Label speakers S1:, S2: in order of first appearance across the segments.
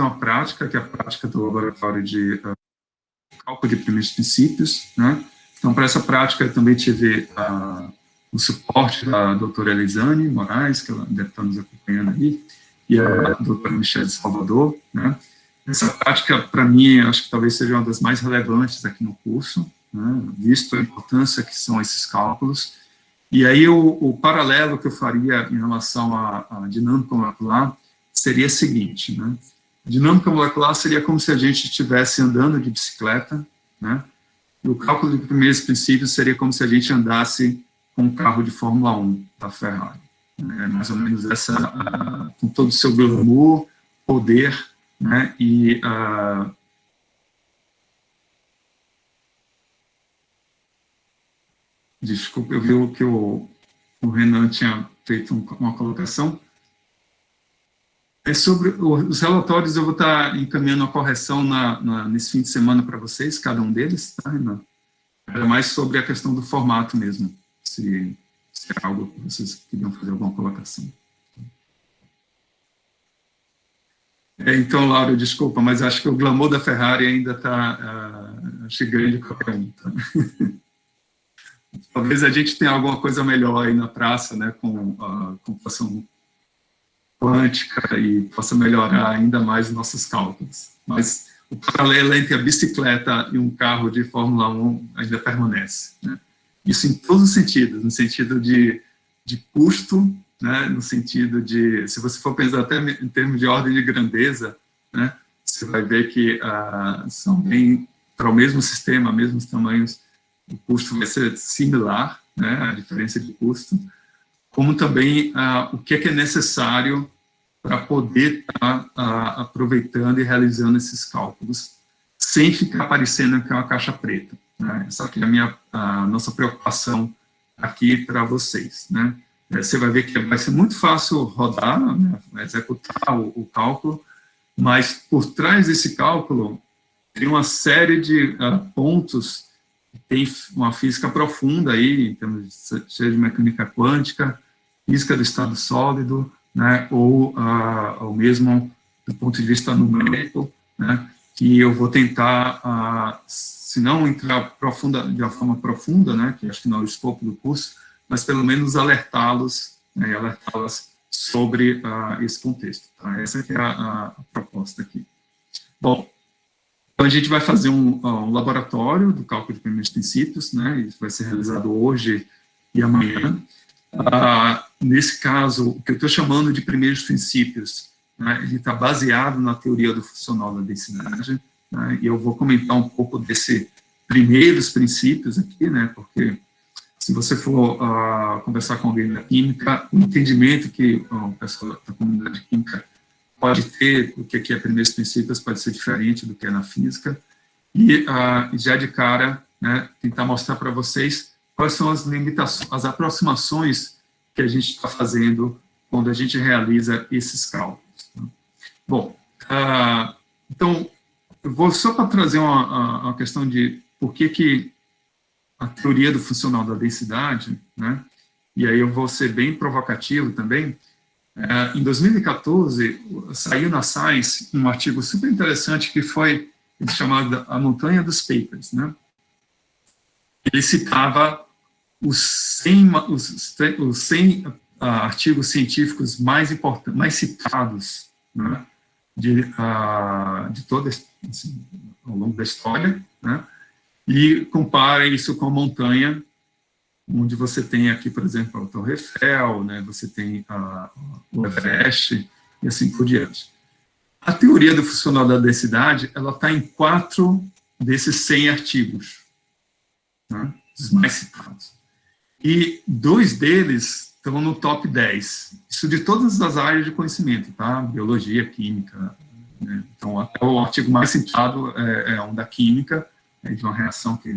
S1: uma prática, que é a prática do laboratório de cálculo de primeiros princípios, né? Então, para essa prática, eu também tive o suporte da doutora Elisane Moraes, que ela deve estar nos acompanhando aí, e a doutora Michelle Salvador, né? Essa prática, para mim, acho que talvez seja uma das mais relevantes aqui no curso, né? Visto a importância que são esses cálculos. E aí, o paralelo que eu faria em relação à dinâmica molecular seria o seguinte, né? Dinâmica molecular seria como se a gente estivesse andando de bicicleta, né? E o cálculo de primeiros princípios seria como se a gente andasse com um carro de Fórmula 1 da Ferrari. É mais ou menos essa, com todo o seu glamour, poder, né? E desculpa, eu vi que o Renan tinha feito uma colocação. Sobre os relatórios, eu vou estar encaminhando a correção nesse fim de semana para vocês, cada um deles, tá, Renan? É mais sobre a questão do formato mesmo, se é algo que vocês queriam fazer alguma colocação. Então, Laura, desculpa, mas acho que o glamour da Ferrari ainda está grande qualquer um. Tá? Talvez a gente tenha alguma coisa melhor aí na praça, né, com computação quântica e possa melhorar ainda mais nossos cálculos. Mas o paralelo entre a bicicleta e um carro de Fórmula 1 ainda permanece, né? Isso em todos os sentidos, no sentido de custo, né, no sentido de, se você for pensar até em termos de ordem de grandeza, né, você vai ver que são bem, para o mesmo sistema, mesmos tamanhos, o custo vai ser similar, né, a diferença de custo, como também o que é necessário para poder estar aproveitando e realizando esses cálculos, sem ficar parecendo que é uma caixa preta, né? Essa aqui é a nossa preocupação aqui para vocês, né? Você vai ver que vai ser muito fácil rodar, né, executar o cálculo, mas por trás desse cálculo tem uma série de pontos, tem uma física profunda aí, em termos seja de mecânica quântica, física do estado sólido, né, ou mesmo do ponto de vista numérico, né, que eu vou tentar, se não entrar de uma forma profunda, né, que acho que não é o escopo do curso, mas pelo menos alertá-los, né, alertá-las sobre esse contexto. Tá? Essa que é a proposta aqui. Bom, então a gente vai fazer um laboratório do cálculo de primeiros princípios, né, isso vai ser realizado hoje e amanhã. Nesse caso, o que eu estou chamando de primeiros princípios, né, ele está baseado na teoria do funcional da densidade, né, e eu vou comentar um pouco desses primeiros princípios aqui, né, porque se você for conversar com alguém da química, o entendimento que o pessoal da comunidade química pode ter do que é primeiros princípios pode ser diferente do que é na física, e já de cara, né, tentar mostrar para vocês quais são as limitações, as aproximações que a gente está fazendo quando a gente realiza esses cálculos. Tá? Bom, então, eu vou só para trazer uma questão de por que a teoria do funcional da densidade, né, e aí eu vou ser bem provocativo também. Em 2014, saiu na Science um artigo super interessante que foi chamado A Montanha dos Papers, né? Ele citava os 100 artigos científicos mais importantes, mais citados, né, de toda, assim, ao longo da história, né, e compara isso com a montanha, onde você tem aqui, por exemplo, a Torre Eiffel, né, você tem o Everest, e assim por diante. A teoria do funcional da densidade, ela está em 4 desses 100 artigos, né, os mais citados. E 2 deles estão no top 10. Isso de todas as áreas de conhecimento, tá? Biologia, química, né? Então, até o artigo mais citado é um da química, de uma reação que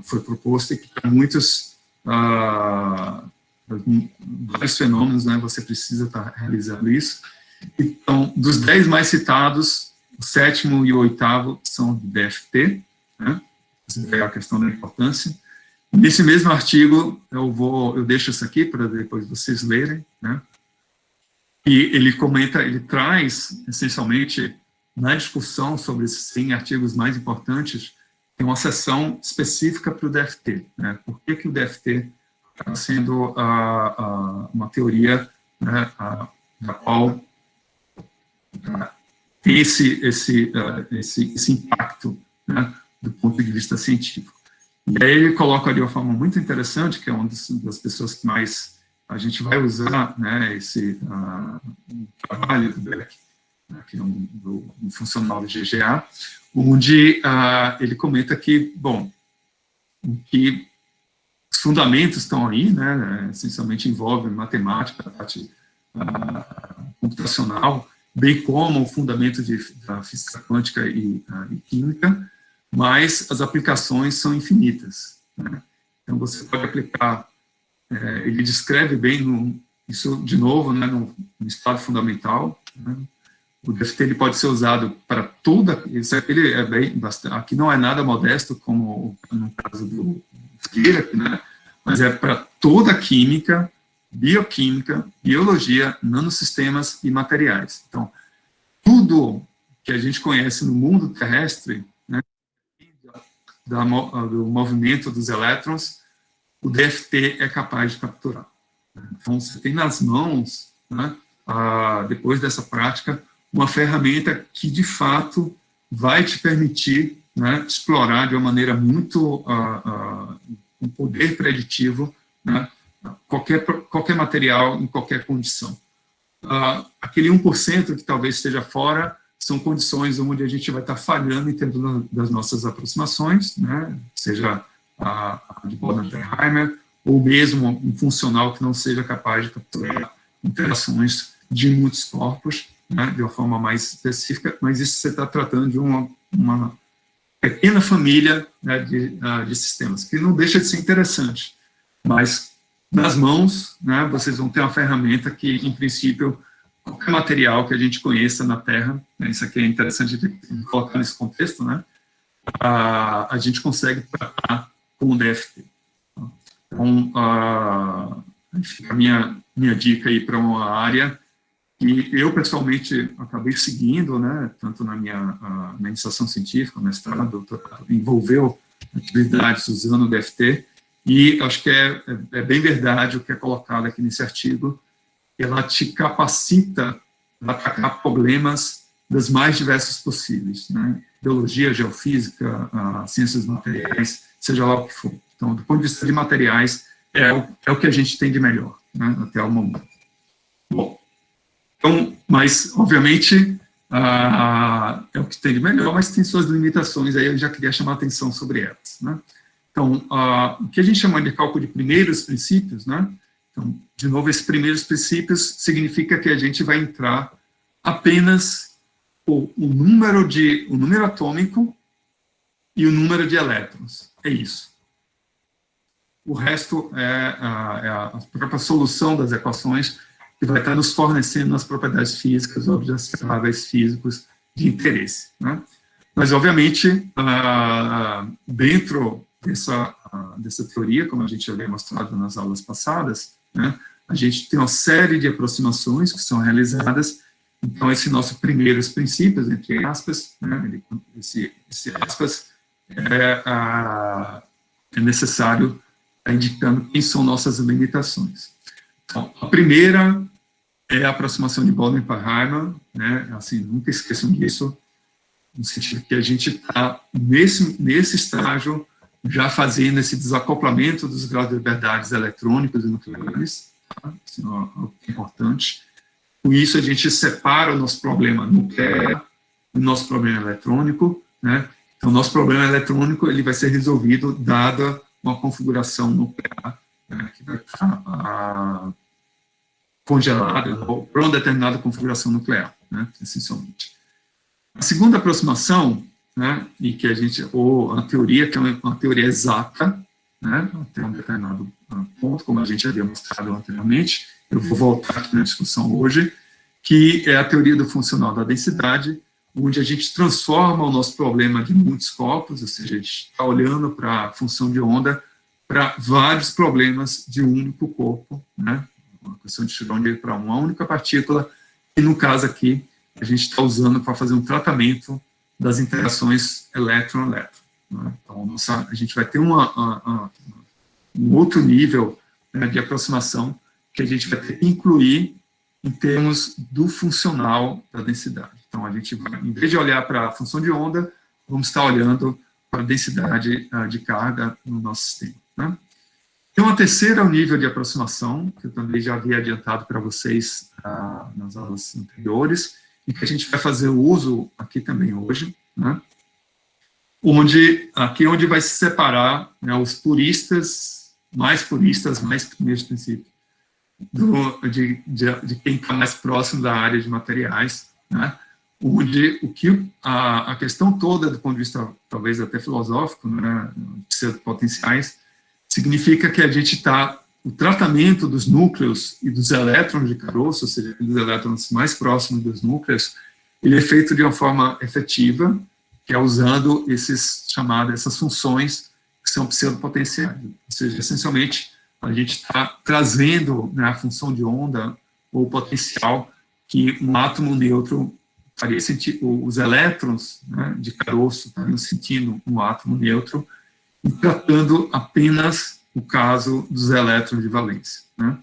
S1: foi proposta e que para muitos vários fenômenos, né, você precisa estar realizando isso. Então, dos 10 mais citados, o 7º e o 8º são do DFT, né? Essa é a questão da importância. Nesse mesmo artigo, eu deixo isso aqui para depois vocês lerem, né? E ele comenta, ele traz, essencialmente, na discussão sobre esses 100 artigos mais importantes, tem uma seção específica para o DFT. Né? Por que o DFT está sendo uma teoria, né, da qual tem esse impacto, né, do ponto de vista científico. E aí ele coloca ali uma forma muito interessante, que é uma das pessoas que mais a gente vai usar, né, esse trabalho do Beck, né, que é um funcional do GGA, onde ele comenta que, bom, que os fundamentos estão aí, né, essencialmente envolvem matemática, a parte computacional, bem como o fundamento da física quântica e química, mas as aplicações são infinitas. Né? Então, você pode aplicar, ele descreve bem, isso, de novo, né, no estado fundamental, né? O DFT ele pode ser usado para toda, ele é bem, aqui não é nada modesto, como no caso do Dirac, né? Mas é para toda a química, bioquímica, biologia, nanosistemas e materiais. Então, tudo que a gente conhece no mundo terrestre, né, do movimento dos elétrons, o DFT é capaz de capturar. Então, você tem nas mãos, né, depois dessa prática, uma ferramenta que, de fato, vai te permitir, né, explorar de uma maneira muito, um poder preditivo, né, qualquer material, em qualquer condição. Aquele 1% que talvez esteja fora, são condições onde a gente vai estar falhando em termos das nossas aproximações, né, seja a de Bohr-Oppenheimer, ou mesmo um funcional que não seja capaz de capturar interações de muitos corpos, né, de uma forma mais específica, mas isso você está tratando de uma pequena família, né, de sistemas, que não deixa de ser interessante, mas nas mãos, né, vocês vão ter uma ferramenta que, em princípio, qualquer material que a gente conheça na Terra, né, isso aqui é interessante de colocar nesse contexto, né, a gente consegue tratar com o DFT. Então, a minha dica aí para uma área que eu, pessoalmente, acabei seguindo, né, tanto na minha iniciação científica, mestrado, doutorado, envolveu atividades usando o DFT, e acho que é bem verdade o que é colocado aqui nesse artigo, ela te capacita a atacar problemas das mais diversas possíveis, né, biologia, geofísica, ciências materiais, seja lá o que for. Então, do ponto de vista de materiais, é o que a gente tem de melhor, né, até o momento. Bom, então, mas, obviamente, é o que tem de melhor, mas tem suas limitações, aí eu já queria chamar a atenção sobre elas. Né? Então, o que a gente chama de cálculo de primeiros princípios, né? Então, de novo, esses primeiros princípios significa que a gente vai entrar apenas o número atômico e o número de elétrons. É isso. O resto é a própria solução das equações que vai estar nos fornecendo as propriedades físicas, objetos físicos de interesse. Né? Mas, obviamente, dentro dessa teoria, como a gente já havia mostrado nas aulas passadas, né, a gente tem uma série de aproximações que são realizadas. Então, esse nosso primeiros princípios, entre aspas, né, esse aspas, é necessário estar indicando quem são nossas limitações. Então, a primeira é a aproximação de Bohr-Oppenheimer, né, assim, nunca esqueçam disso, no sentido que a gente está nesse estágio já fazendo esse desacoplamento dos graus de liberdades eletrônicos e nucleares, tá? Isso é algo importante. Com isso, a gente separa o nosso problema nuclear do nosso problema eletrônico, né? Então, o nosso problema eletrônico ele vai ser resolvido dada uma configuração nuclear, né, que vai estar congelada para uma determinada configuração nuclear, né, essencialmente. A segunda aproximação, né, e que ou a teoria, que é uma teoria exata, né, até um determinado ponto, como a gente havia mostrado anteriormente, eu vou voltar aqui na discussão hoje, que é a teoria do funcional da densidade, onde a gente transforma o nosso problema de muitos corpos, ou seja, a gente está olhando para a função de onda, para vários problemas de um único corpo, né, uma questão de Schrödinger para uma única partícula, e no caso aqui, a gente está usando para fazer um tratamento das interações elétron-elétron. Né? Então, a gente vai ter um outro nível, né, de aproximação que a gente vai ter que incluir em termos do funcional da densidade. Então, a gente vai, em vez de olhar para a função de onda, vamos estar olhando para a densidade de carga no nosso sistema. Né? Tem uma terceira nível de aproximação, que eu também já havia adiantado para vocês nas aulas anteriores, e que a gente vai fazer o uso aqui também hoje, né? Onde vai se separar, né, os puristas, mais primeiros princípios, de quem está mais próximo da área de materiais, né? Onde a questão toda, do ponto de vista talvez até filosófico, né, de potenciais, significa que a gente está, o tratamento dos núcleos e dos elétrons de caroço, ou seja, dos elétrons mais próximos dos núcleos, ele é feito de uma forma efetiva, que é usando essas funções que são pseudopotenciais. Ou seja, essencialmente, a gente está trazendo, né, a função de onda ou potencial que um átomo neutro faria sentir, os elétrons, né, de caroço estariam sentindo um átomo neutro e tratando apenas o caso dos elétrons de valência. Né?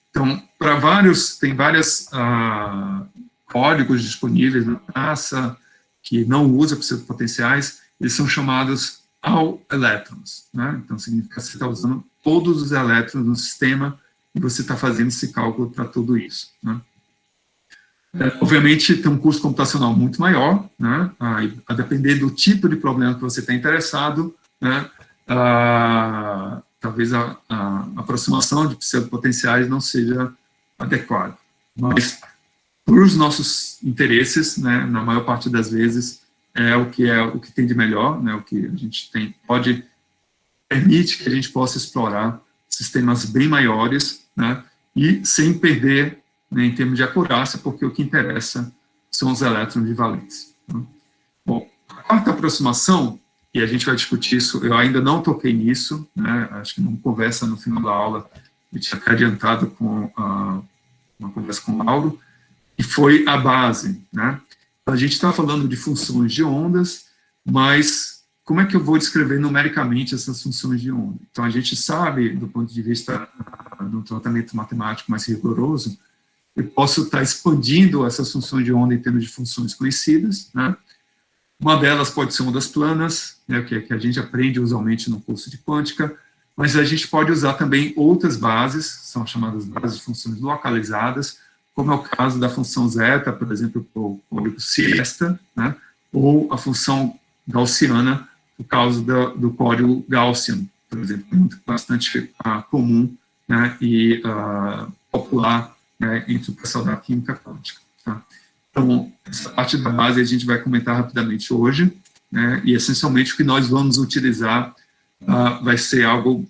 S1: Então, tem vários códigos disponíveis na NASA que não usam pseudopotenciais, eles são chamados all-electrons. Né? Então, significa que você está usando todos os elétrons no sistema e você está fazendo esse cálculo para tudo isso. Né? Obviamente, tem um custo computacional muito maior, né? A depender do tipo de problema que você está interessado, né? Talvez a aproximação de pseudopotenciais não seja adequada. Mas, para os nossos interesses, né, na maior parte das vezes, é o que tem de melhor, né, o que a gente permite que a gente possa explorar sistemas bem maiores, né, e sem perder, né, em termos de acurácia, porque o que interessa são os elétrons de valência. Né. Bom, a quarta aproximação, e a gente vai discutir isso, eu ainda não toquei nisso, né, acho que numa conversa no final da aula, eu tinha até adiantado com uma conversa com o Mauro, e foi a base. Né. A gente está falando de funções de ondas, mas como é que eu vou descrever numericamente essas funções de onda? Então, a gente sabe, do ponto de vista do tratamento matemático mais rigoroso, eu posso estar expandindo essas funções de onda em termos de funções conhecidas, né? Uma delas pode ser ondas planas, né, que a gente aprende usualmente no curso de quântica, mas a gente pode usar também outras bases, são chamadas bases de funções localizadas, como é o caso da função zeta, por exemplo, para o código siesta, né, ou a função gaussiana, por causa do código Gaussian, por exemplo, bastante comum, né, e popular, né, entre o pessoal da química quântica. Tá? Então, essa parte da base a gente vai comentar rapidamente hoje, né, e essencialmente o que nós vamos utilizar vai ser algo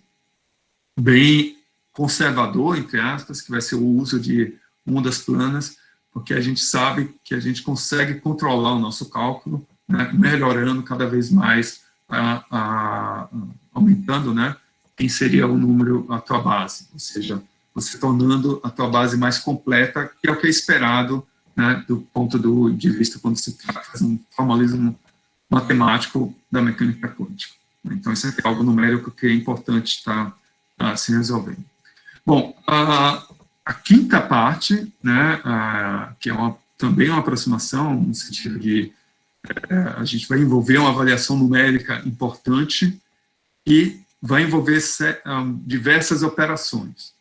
S1: bem conservador, entre aspas, que vai ser o uso de ondas planas, porque a gente sabe que a gente consegue controlar o nosso cálculo, né, melhorando cada vez mais, aumentando, né, quem seria o número, a tua base, ou seja, você tornando a tua base mais completa, que é o que é esperado, né, do ponto de vista quando se faz um formalismo matemático da mecânica quântica. Então, isso é algo numérico que é importante estar se resolvendo. Bom, a quinta parte, né, que é também uma aproximação, no sentido de a gente vai envolver uma avaliação numérica importante e vai envolver diversas operações.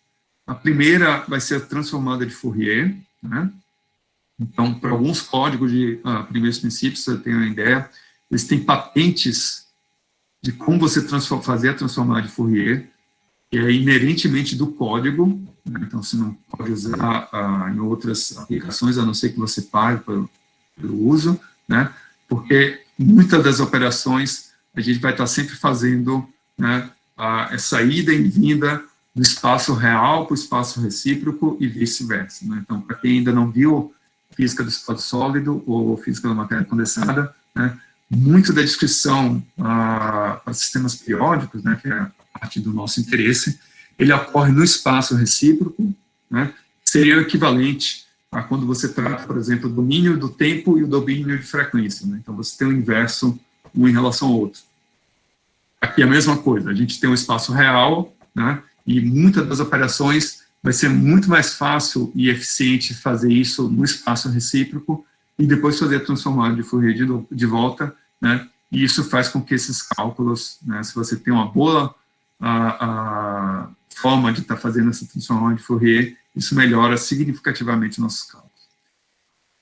S1: A primeira vai ser a transformada de Fourier, né? Então, para alguns códigos de primeiros princípios, você tem uma ideia, eles têm patentes de como você fazer a transformada de Fourier, que é inerentemente do código, né? Então você não pode usar em outras aplicações, a não ser que você pague pelo uso, né? Porque muitas das operações a gente vai estar sempre fazendo, né, essa ida e vinda do espaço real para o espaço recíproco e vice-versa. Né? Então, para quem ainda não viu física do estado sólido ou física da matéria condensada, né, muito da descrição para sistemas periódicos, né, que é a parte do nosso interesse, ele ocorre no espaço recíproco, né, seria o equivalente a quando você trata, por exemplo, o domínio do tempo e o domínio de frequência, né? Então, você tem o inverso um em relação ao outro. Aqui é a mesma coisa, a gente tem um espaço real, né? E muitas das operações vai ser muito mais fácil e eficiente fazer isso no espaço recíproco e depois fazer a transformada de Fourier de volta, né? E isso faz com que esses cálculos, né, se você tem uma boa forma de estar fazendo essa transformada de Fourier, isso melhora significativamente nossos cálculos.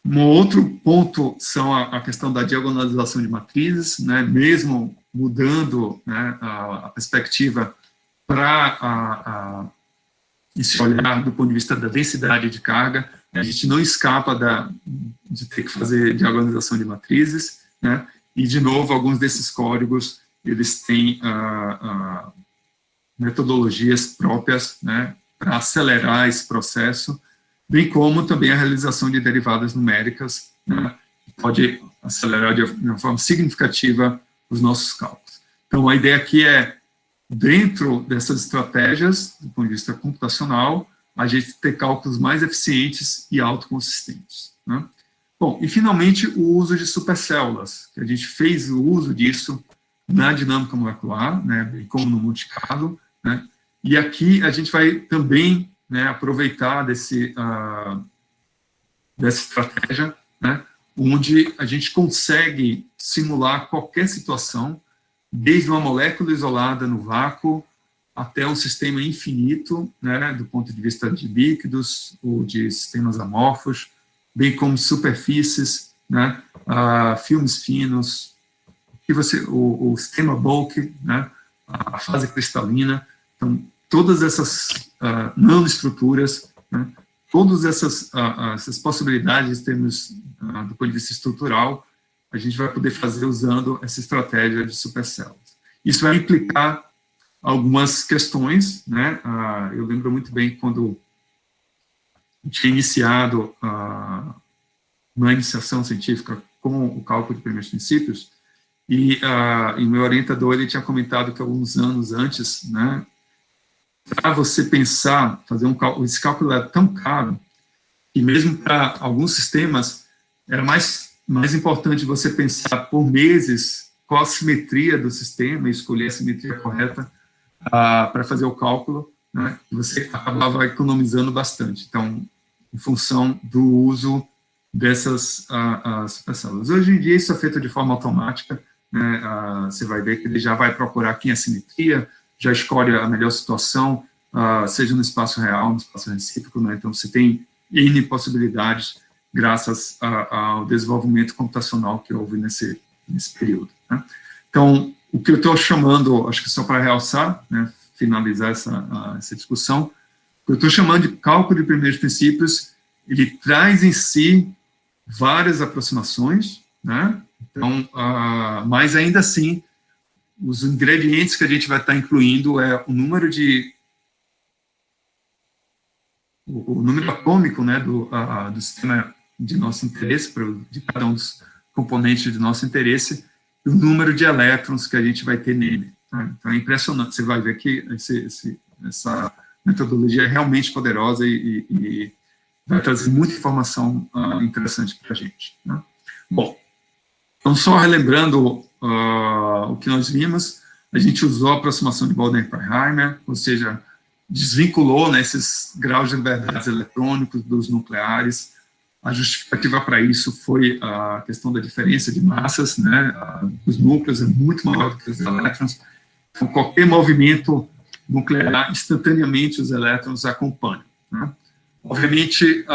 S1: Um outro ponto são a questão da diagonalização de matrizes, né, mesmo mudando, né, a perspectiva para esse olhar do ponto de vista da densidade de carga, a gente não escapa de ter que fazer diagonalização de matrizes, né, e, de novo, alguns desses códigos, eles têm metodologias próprias, né, para acelerar esse processo, bem como também a realização de derivadas numéricas, né, que pode acelerar de uma forma significativa os nossos cálculos. Então, a ideia aqui é, dentro dessas estratégias, do ponto de vista computacional, a gente ter cálculos mais eficientes e autoconsistentes, né? Bom, e finalmente o uso de supercélulas, que a gente fez o uso disso na dinâmica molecular, né, bem como no Monte Carlo, né, e aqui a gente vai também, né, aproveitar dessa estratégia, né, onde a gente consegue simular qualquer situação, desde uma molécula isolada no vácuo até um sistema infinito, né, do ponto de vista de líquidos ou de sistemas amorfos, bem como superfícies, né, filmes finos, o sistema bulk, né, a fase cristalina. Então, todas essas nanoestruturas, né, todas essas possibilidades em termos do ponto de vista estrutural, a gente vai poder fazer usando essa estratégia de supercélulas. Isso vai implicar algumas questões, né? Eu lembro muito bem quando tinha iniciado uma iniciação científica com o cálculo de primeiros princípios, e o meu orientador, ele tinha comentado que alguns anos antes, né, para você pensar, fazer um cálculo, esse cálculo era tão caro, e mesmo para alguns sistemas, era mais importante você pensar por meses qual a simetria do sistema e escolher a simetria correta para fazer o cálculo, né, e você acabava economizando bastante. Então, em função do uso dessas supercélulas. Hoje em dia, isso é feito de forma automática, né, você vai ver que ele já vai procurar aqui a simetria, já escolhe a melhor situação, seja no espaço real, no espaço recíproco, né, então você tem N possibilidades graças ao desenvolvimento computacional que houve nesse período, né. Então, o que eu estou chamando, acho que só para realçar, né, finalizar essa discussão, o que eu estou chamando de cálculo de primeiros princípios, ele traz em si várias aproximações, né, então, mas ainda assim, os ingredientes que a gente vai estar incluindo é o número atômico, né, do sistema de nosso interesse, de cada um dos componentes de nosso interesse, e o número de elétrons que a gente vai ter nele. Tá? Então, é impressionante, você vai ver que essa metodologia é realmente poderosa e vai trazer muita informação interessante para a gente, né? Bom, então, só relembrando o que nós vimos, a gente usou a aproximação de Bode-Einheimer, ou seja, desvinculou, né, esses graus de liberdades eletrônicos dos nucleares. A justificativa para isso foi a questão da diferença de massas, né, os núcleos é muito maior do que os elétrons, então qualquer movimento nuclear, instantaneamente os elétrons acompanham, né. Obviamente,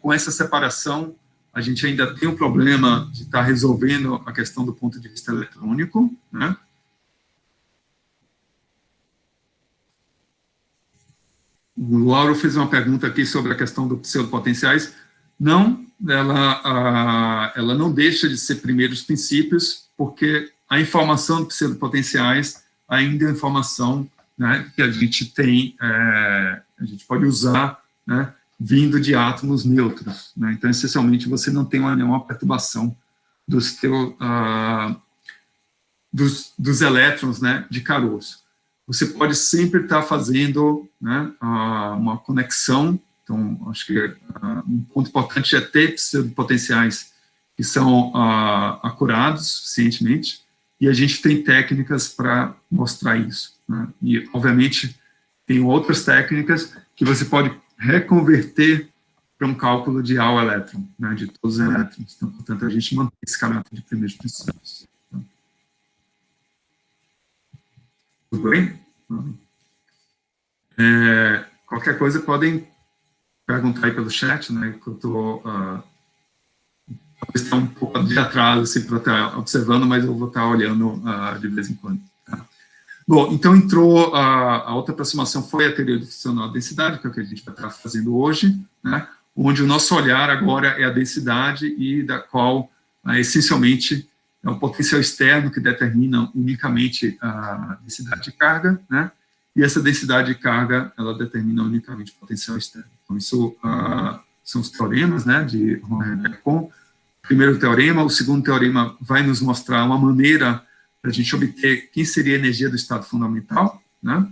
S1: com essa separação, a gente ainda tem um problema de estar resolvendo a questão do ponto de vista eletrônico, né. O Lauro fez uma pergunta aqui sobre a questão dos pseudopotenciais. Não, ela não deixa de ser primeiros princípios, porque a informação de pseudopotenciais ainda é informação, né, que a gente tem, a gente pode usar, né, vindo de átomos neutros, né? Então, essencialmente, você não tem nenhuma perturbação dos elétrons, né, de caroço. Você pode sempre estar fazendo, né, uma conexão Então, acho que um ponto importante é ter potenciais que são acurados suficientemente, e a gente tem técnicas para mostrar isso, né? E, obviamente, tem outras técnicas que você pode reconverter para um cálculo de ao elétron, né, de todos os elétrons. Então, portanto, a gente mantém esse caráter de primeiros princípios. Tudo bem? Qualquer coisa podem perguntar aí pelo chat, né, que eu estou um pouco de atraso assim, para estar observando, mas eu vou estar olhando de vez em quando. Tá? Bom, então entrou a outra aproximação foi a teoria do funcional da densidade, que é o que a gente vai estar fazendo hoje, né, onde o nosso olhar agora é a densidade e da qual, essencialmente, é o potencial externo que determina unicamente a densidade de carga, né, e essa densidade de carga, ela determina unicamente o potencial externo. Então, isso são os teoremas, né, de Ron-Rebecon. Primeiro teorema, o segundo teorema vai nos mostrar uma maneira para a gente obter quem seria a energia do estado fundamental, né?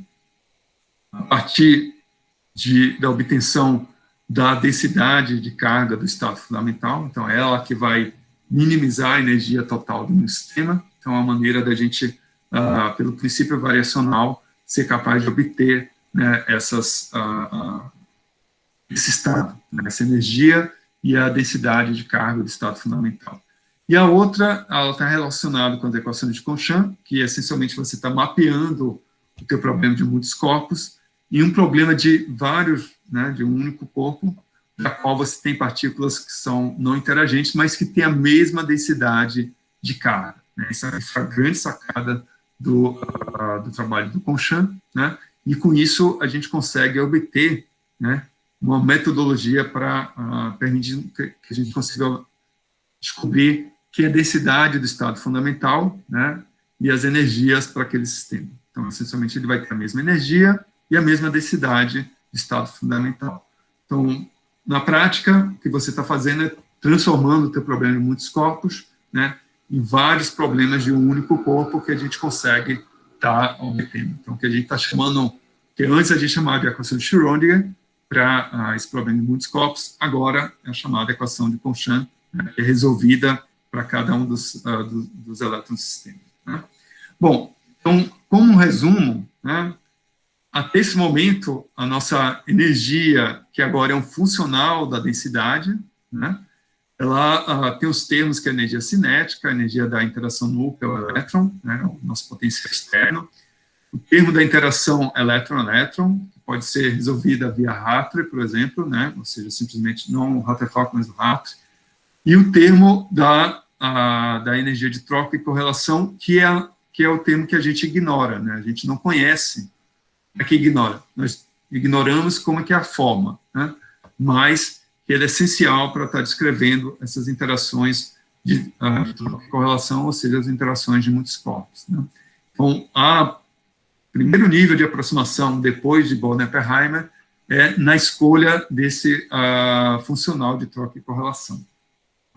S1: A partir da obtenção da densidade de carga do estado fundamental, então é ela que vai minimizar a energia total do sistema, então é uma maneira da gente, pelo princípio variacional, ser capaz de obter, né, esse estado, né, essa energia e a densidade de carga do estado fundamental. E a outra, ela está relacionada com as equações de Conchamp, que essencialmente você está mapeando o teu problema de muitos corpos e um problema de vários, né, de um único corpo, da qual você tem partículas que são não interagentes, mas que têm a mesma densidade de carga. Né? Essa é a grande sacada do trabalho do Conchamp, né? E com isso a gente consegue obter, né, uma metodologia para permitir que a gente consiga descobrir que é a densidade do estado fundamental, né, e as energias para aquele sistema. Então, essencialmente, ele vai ter a mesma energia e a mesma densidade do estado fundamental. Então, na prática, o que você está fazendo é transformando o teu problema em muitos corpos, né, em vários problemas de um único corpo que a gente consegue estar obtendo. Então, o que a gente está chamando, que antes a gente chamava de equação de Schrödinger, para esse problema de muitos corpos, agora é a chamada equação de Conchamp, né, que é resolvida para cada um dos elétrons do sistema. Né? Bom, então, como um resumo, né, até esse momento, a nossa energia, que agora é um funcional da densidade, né, ela tem os termos que é a energia cinética, a energia da interação núcleo-elétron, né, o nosso potencial externo, o termo da interação elétron-elétron, que pode ser resolvida via Hartree, por exemplo, né, ou seja, simplesmente não o Rutherford, mas o Hartree, e o termo da energia de troca e correlação, que é o termo que a gente ignora, né, a gente não conhece, que ignora, nós ignoramos como é que é a forma, né, mas que ele é essencial para estar descrevendo essas interações de troca e correlação, ou seja, as interações de muitos corpos. Né. Então, o primeiro nível de aproximação depois de Bohr-Oppenheimer é na escolha desse funcional de troca e correlação,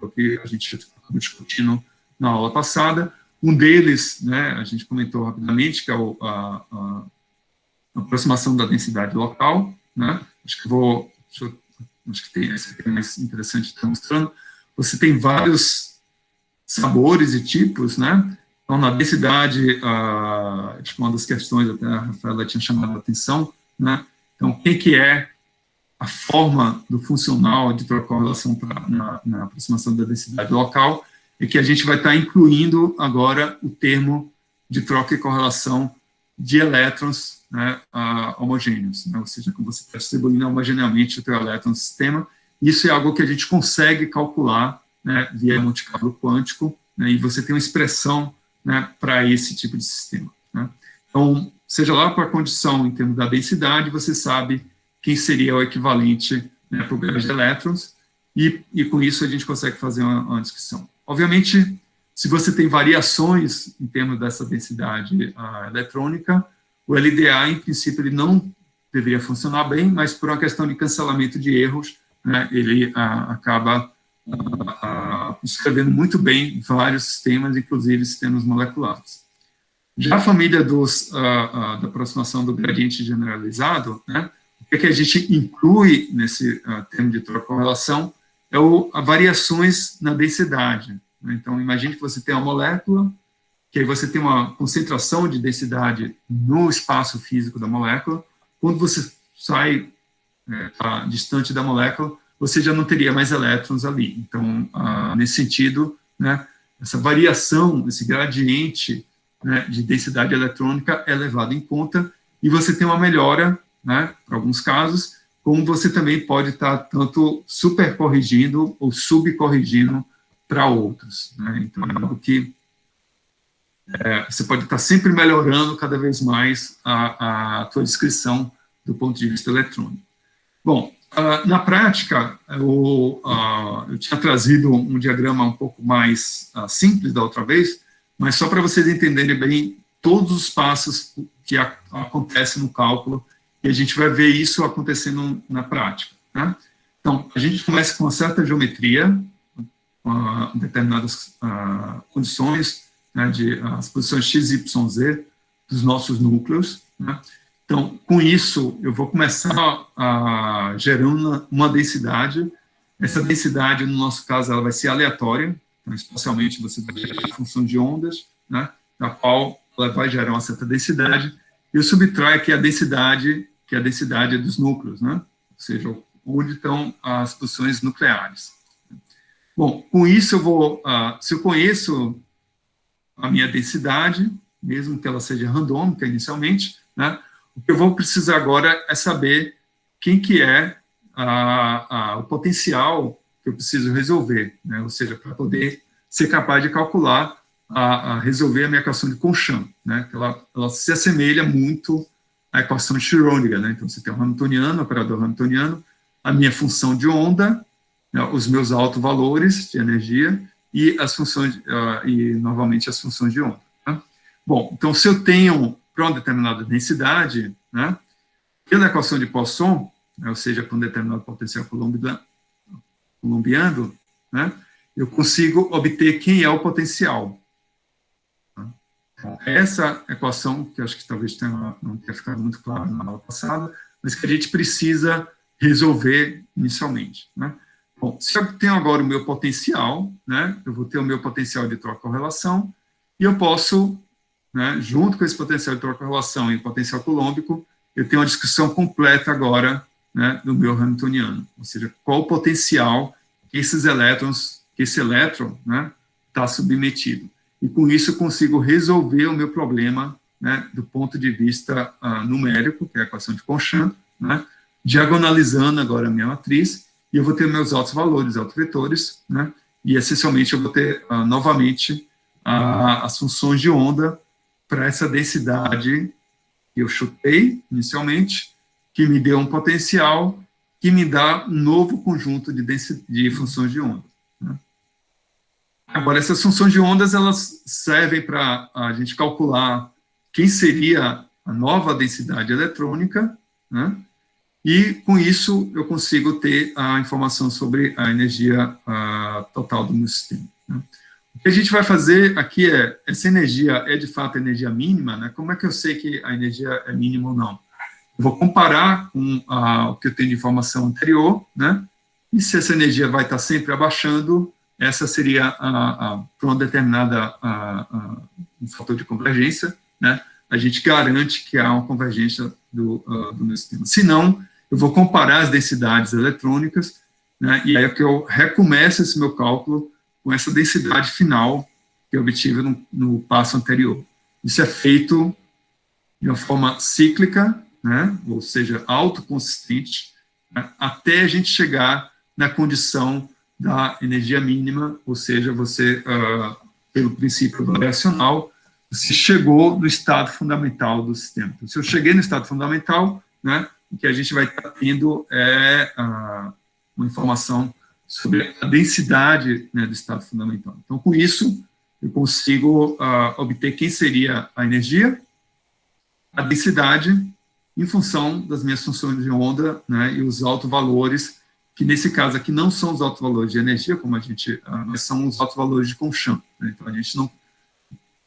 S1: o que a gente acabou discutindo na aula passada. Um deles, né, a gente comentou rapidamente, que é a aproximação da densidade local, né, acho que tem esse aqui é mais interessante de estar mostrando. Você tem vários sabores e tipos, né? Então, na densidade, acho que uma das questões, até a Rafaela tinha chamado a atenção, né? Então, o que é a forma do funcional de troca e correlação na aproximação da densidade local, é que a gente vai estar incluindo agora o termo de troca e correlação de elétrons, né, homogêneos, né? Ou seja, como você está distribuindo homogeneamente o teu elétron no sistema, isso é algo que a gente consegue calcular, né, via multicálculo quântico, né, e você tem uma expressão, né, para esse tipo de sistema. Né? Então, seja lá qual a condição em termos da densidade, você sabe quem seria o equivalente, né, para o grau de elétrons, e com isso a gente consegue fazer uma descrição. Obviamente, se você tem variações em termos dessa densidade eletrônica, o LDA, em princípio, ele não deveria funcionar bem, mas por uma questão de cancelamento de erros, né, ele acaba descrevendo muito bem vários sistemas, inclusive sistemas moleculares. Já a família da aproximação do gradiente generalizado, né, O que a gente inclui nesse termo de troca-correlação é as variações na densidade. Né? Então, imagine que você tem uma molécula, que aí você tem uma concentração de densidade no espaço físico da molécula. Quando você sai distante da molécula, você já não teria mais elétrons ali. Então, nesse sentido, né, essa variação, esse gradiente, né, de densidade eletrônica é levado em conta, e você tem uma melhora, né, para alguns casos, como você também pode estar tanto supercorrigindo ou subcorrigindo para outros. Né? Então, é algo que você pode estar sempre melhorando cada vez mais a tua descrição do ponto de vista eletrônico. Bom, na prática, eu tinha trazido um diagrama um pouco mais simples da outra vez, mas só para vocês entenderem bem todos os passos que acontecem no cálculo, e a gente vai ver isso acontecendo na prática. Né? Então, a gente começa com uma certa geometria, com determinadas condições, né, de as posições x, y, z dos nossos núcleos. Né? Então, com isso, eu vou começar gerando uma densidade. Essa densidade, no nosso caso, ela vai ser aleatória. Então, espacialmente, você vai gerar a função de ondas, né, na qual ela vai gerar uma certa densidade, e eu subtraio aqui a densidade, que é a densidade dos núcleos, né? Ou seja, onde estão as posições nucleares. Bom, com isso eu vou, se eu conheço a minha densidade, mesmo que ela seja randômica inicialmente, né, o que eu vou precisar agora é saber quem que é o potencial que eu preciso resolver, né, ou seja, para poder ser capaz de calcular, resolver a minha equação de Conchamp, né, que ela se assemelha muito à equação de Schrödinger, né, então você tem o Hamiltoniano, o operador Hamiltoniano, a minha função de onda, né, os meus autovalores de energia e as funções, novamente as funções de onda. Né? Bom, então se eu tenho para uma determinada densidade, né, pela equação de Poisson, né, ou seja, para um determinado potencial colombiano, né, eu consigo obter quem é o potencial. Essa equação, que acho que talvez não tenha ficado muito claro na aula passada, mas que a gente precisa resolver inicialmente. Né? Bom, se eu tenho agora o meu potencial, né, eu vou ter o meu potencial de troca-correlação, e eu posso, né, junto com esse potencial de troca-correlação e o potencial colômbico, eu tenho uma descrição completa agora, né, do meu Hamiltoniano, ou seja, qual o potencial que esses elétrons, que esse elétron, né, está submetido. E com isso eu consigo resolver o meu problema, né, do ponto de vista numérico, que é a equação de Conchamp, né, diagonalizando agora a minha matriz, e eu vou ter meus altos valores, autovetores, né, e essencialmente eu vou ter novamente as funções de onda para essa densidade que eu chutei inicialmente, que me deu um potencial, que me dá um novo conjunto de funções de onda. Né. Agora, essas funções de ondas, elas servem para a gente calcular quem seria a nova densidade eletrônica, né? E, com isso, eu consigo ter a informação sobre a energia total do meu sistema. Né? O que a gente vai fazer aqui essa energia é, de fato, energia mínima, né? Como é que eu sei que a energia é mínima ou não? Eu vou comparar com o que eu tenho de informação anterior, né? E se essa energia vai estar sempre abaixando, essa seria, para uma determinada um fator de convergência, né? A gente garante que há uma convergência do meu sistema. Se não, eu vou comparar as densidades eletrônicas, né? E aí é que eu recomeço esse meu cálculo com essa densidade final que eu obtive no passo anterior. Isso é feito de uma forma cíclica, né? Ou seja, autoconsistente, né? Até a gente chegar na condição da energia mínima, ou seja, você, pelo princípio variacional, você chegou no estado fundamental do sistema. Então, se eu cheguei no estado fundamental, né, o que a gente vai estar tendo é uma informação sobre a densidade, né, do estado fundamental. Então, com isso, eu consigo obter quem seria a energia, a densidade, em função das minhas funções de onda, né, e os autovalores, que nesse caso aqui não são os autovalores de energia, como a gente, mas são os autovalores de Conchamp. Né? Então, a gente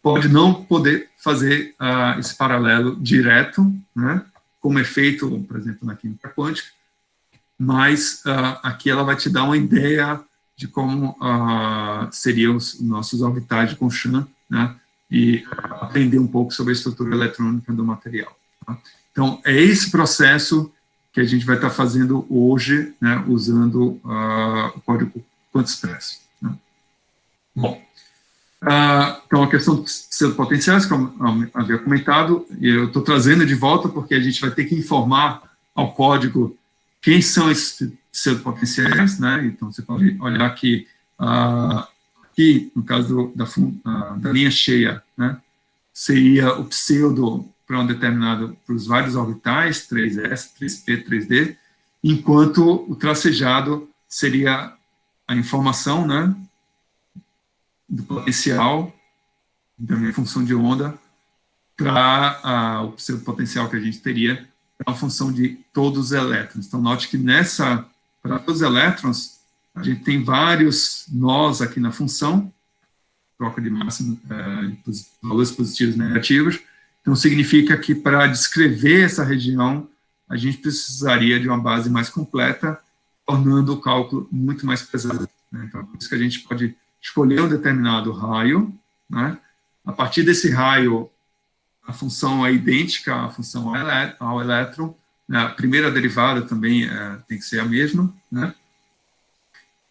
S1: pode não poder fazer esse paralelo direto, né? como é feito, por exemplo, na química quântica, mas aqui ela vai te dar uma ideia de como seriam os nossos orbitais de Conchan, né, e aprender um pouco sobre a estrutura eletrônica do material. Tá? Então, é esse processo que a gente vai estar fazendo hoje, né, usando o código QuantExpress. Né? Bom, então a questão dos pseudopotenciais, como eu havia comentado, eu estou trazendo de volta porque a gente vai ter que informar ao código quem são esses pseudopotenciais, né? Então você pode olhar aqui, aqui no caso da linha cheia, né, seria o pseudo para um determinado, para os vários orbitais, 3s, 3p, 3d, enquanto o tracejado seria a informação, né, do potencial, da minha função de onda, para o pseudo-potencial que a gente teria, para a função de todos os elétrons. Então, note que para todos os elétrons, a gente tem vários nós aqui na função, troca de massa, valores positivos e negativos. Então, significa que para descrever essa região, a gente precisaria de uma base mais completa, tornando o cálculo muito mais pesado. Né? Então, por isso que a gente pode escolher um determinado raio, né? A partir desse raio, a função é idêntica à função ao elétron, né? A primeira derivada também tem que ser a mesma, né?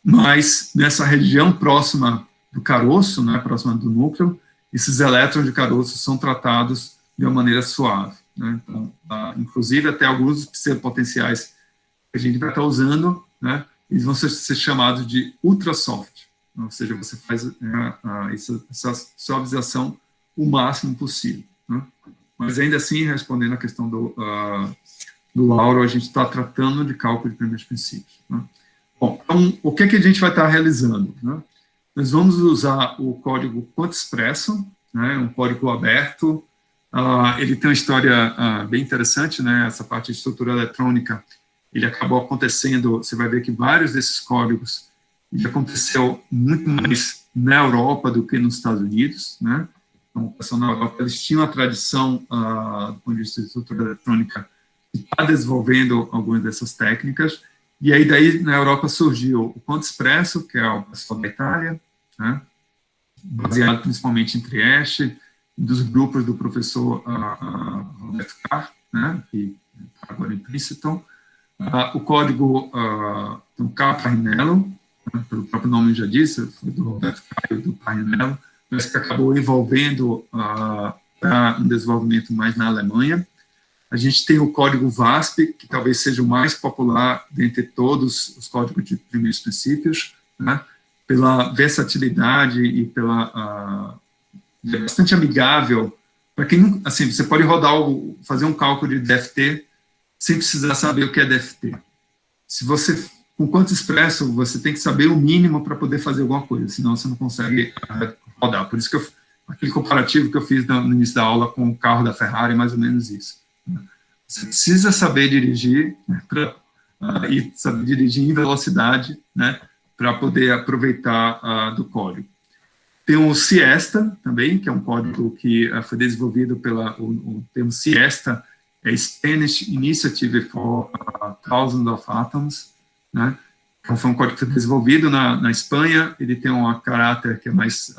S1: Mas nessa região próxima do caroço, né, próxima do núcleo, esses elétrons de caroço são tratados de uma maneira suave. Né? Então, inclusive, até alguns pseudopotenciais que a gente vai estar usando, né, eles vão ser chamados de ultrasoft. Ou seja, você faz essa suavização o máximo possível. Né? Mas ainda assim, respondendo a questão do Lauro, a gente está tratando de cálculo de primeiros princípios. Né? Bom, então, o que a gente vai estar realizando? Né? Nós vamos usar o código QuantExpresso, né, um código aberto. Ele tem uma história bem interessante, né, essa parte de estrutura eletrônica. Ele acabou acontecendo, você vai ver que vários desses códigos ele aconteceu muito mais na Europa do que nos Estados Unidos. Né? Então, o pessoal na Europa, eles tinham a tradição, do ponto de vista de estrutura eletrônica, de estar desenvolvendo algumas dessas técnicas. E aí, daí, na Europa surgiu o QuantExpresso, que é o pessoal da Itália, né, baseado principalmente em Trieste, dos grupos do professor Roberto Carr, né, que está agora em Princeton. O código do Carl Parrinello, né, pelo próprio nome já disse, foi do Roberto Carr e do Parrinello, mas que acabou envolvendo para um desenvolvimento mais na Alemanha. A gente tem o código VASP, que talvez seja o mais popular dentre todos os códigos de primeiros princípios, né, pela versatilidade e pela é bastante amigável. Para quem, assim, você pode fazer um cálculo de DFT sem precisar saber o que é DFT. Se você, com QuantExpresso, você tem que saber o mínimo para poder fazer alguma coisa, senão você não consegue rodar. Por isso que aquele comparativo que eu fiz no início da aula com o carro da Ferrari é mais ou menos isso. Você precisa saber dirigir, né, e saber dirigir em velocidade, né, para poder aproveitar do código. Tem o Siesta também, que é um código que foi desenvolvido o termo Siesta, é Spanish Initiative for Thousands of Atoms, né? Então, foi um código que foi desenvolvido na Espanha, ele tem um caráter que é mais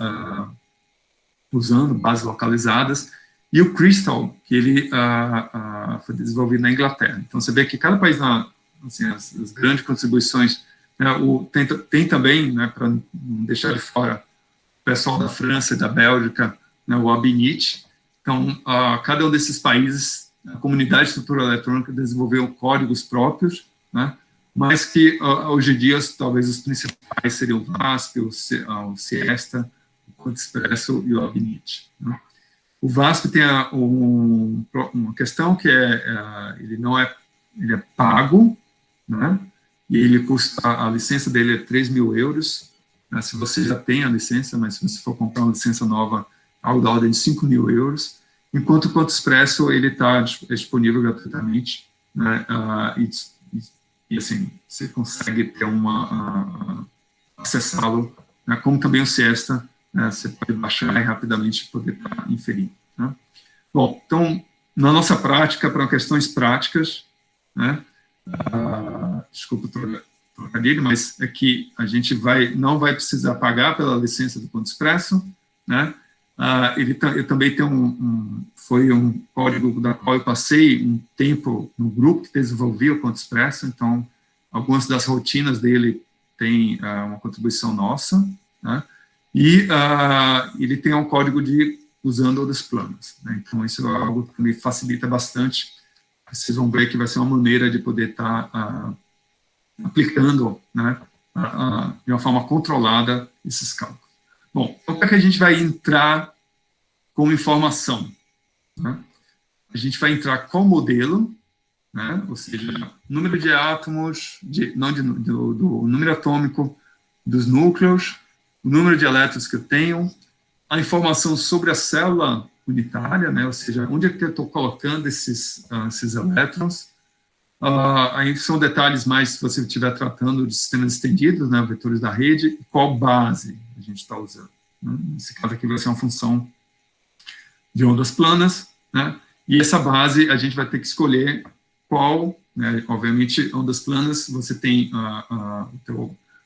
S1: usando bases localizadas, e o Crystal, que ele foi desenvolvido na Inglaterra. Então, você vê que cada país, assim, as grandes contribuições, né, tem também, né, para não deixar de fora, o pessoal da França e da Bélgica, né, o Abinit. Então, cada um desses países, a comunidade de estrutura eletrônica desenvolveu códigos próprios, né, mas que, hoje em dia, talvez os principais seriam o VASP, o Siesta, o QuantExpresso e o Abinit. Né. O VASP tem uma questão que ele é pago, né, e ele custa, a licença dele é 3 mil euros, né, se você já tem a licença, mas se você for comprar uma licença nova, algo da ordem de 5 mil euros, enquanto o QuantExpresso ele está disponível gratuitamente, né, e assim, você consegue ter acessá-lo, né, como também o Siesta, né, você pode baixar e rapidamente poder estar inferindo. Né. Bom, então, na nossa prática, para questões práticas, né, desculpa o trocadilho, mas é que a gente não vai precisar pagar pela licença do ponto expresso, né? Ele também tem foi um código da qual eu passei um tempo no grupo que desenvolvia o ponto expresso, então algumas das rotinas dele têm uma contribuição nossa, né? E ele tem um código usando outros planos, né? Então isso é algo que me facilita bastante. Vocês vão ver que vai ser uma maneira de poder estar aplicando, né, de uma forma controlada esses cálculos. Bom, então como é que a gente vai entrar com informação, né? A gente vai entrar com modelo, né, ou seja, número de átomos, do número atômico dos núcleos, o número de elétrons que eu tenho, a informação sobre a célula unitária, né, ou seja, onde é que eu estou colocando esses elétrons. Aí são detalhes mais se você estiver tratando de sistemas estendidos, né, vetores da rede, qual base a gente está usando, né? Nesse caso aqui vai ser uma função de ondas planas, né? E essa base a gente vai ter que escolher qual, né? Obviamente, ondas planas, você tem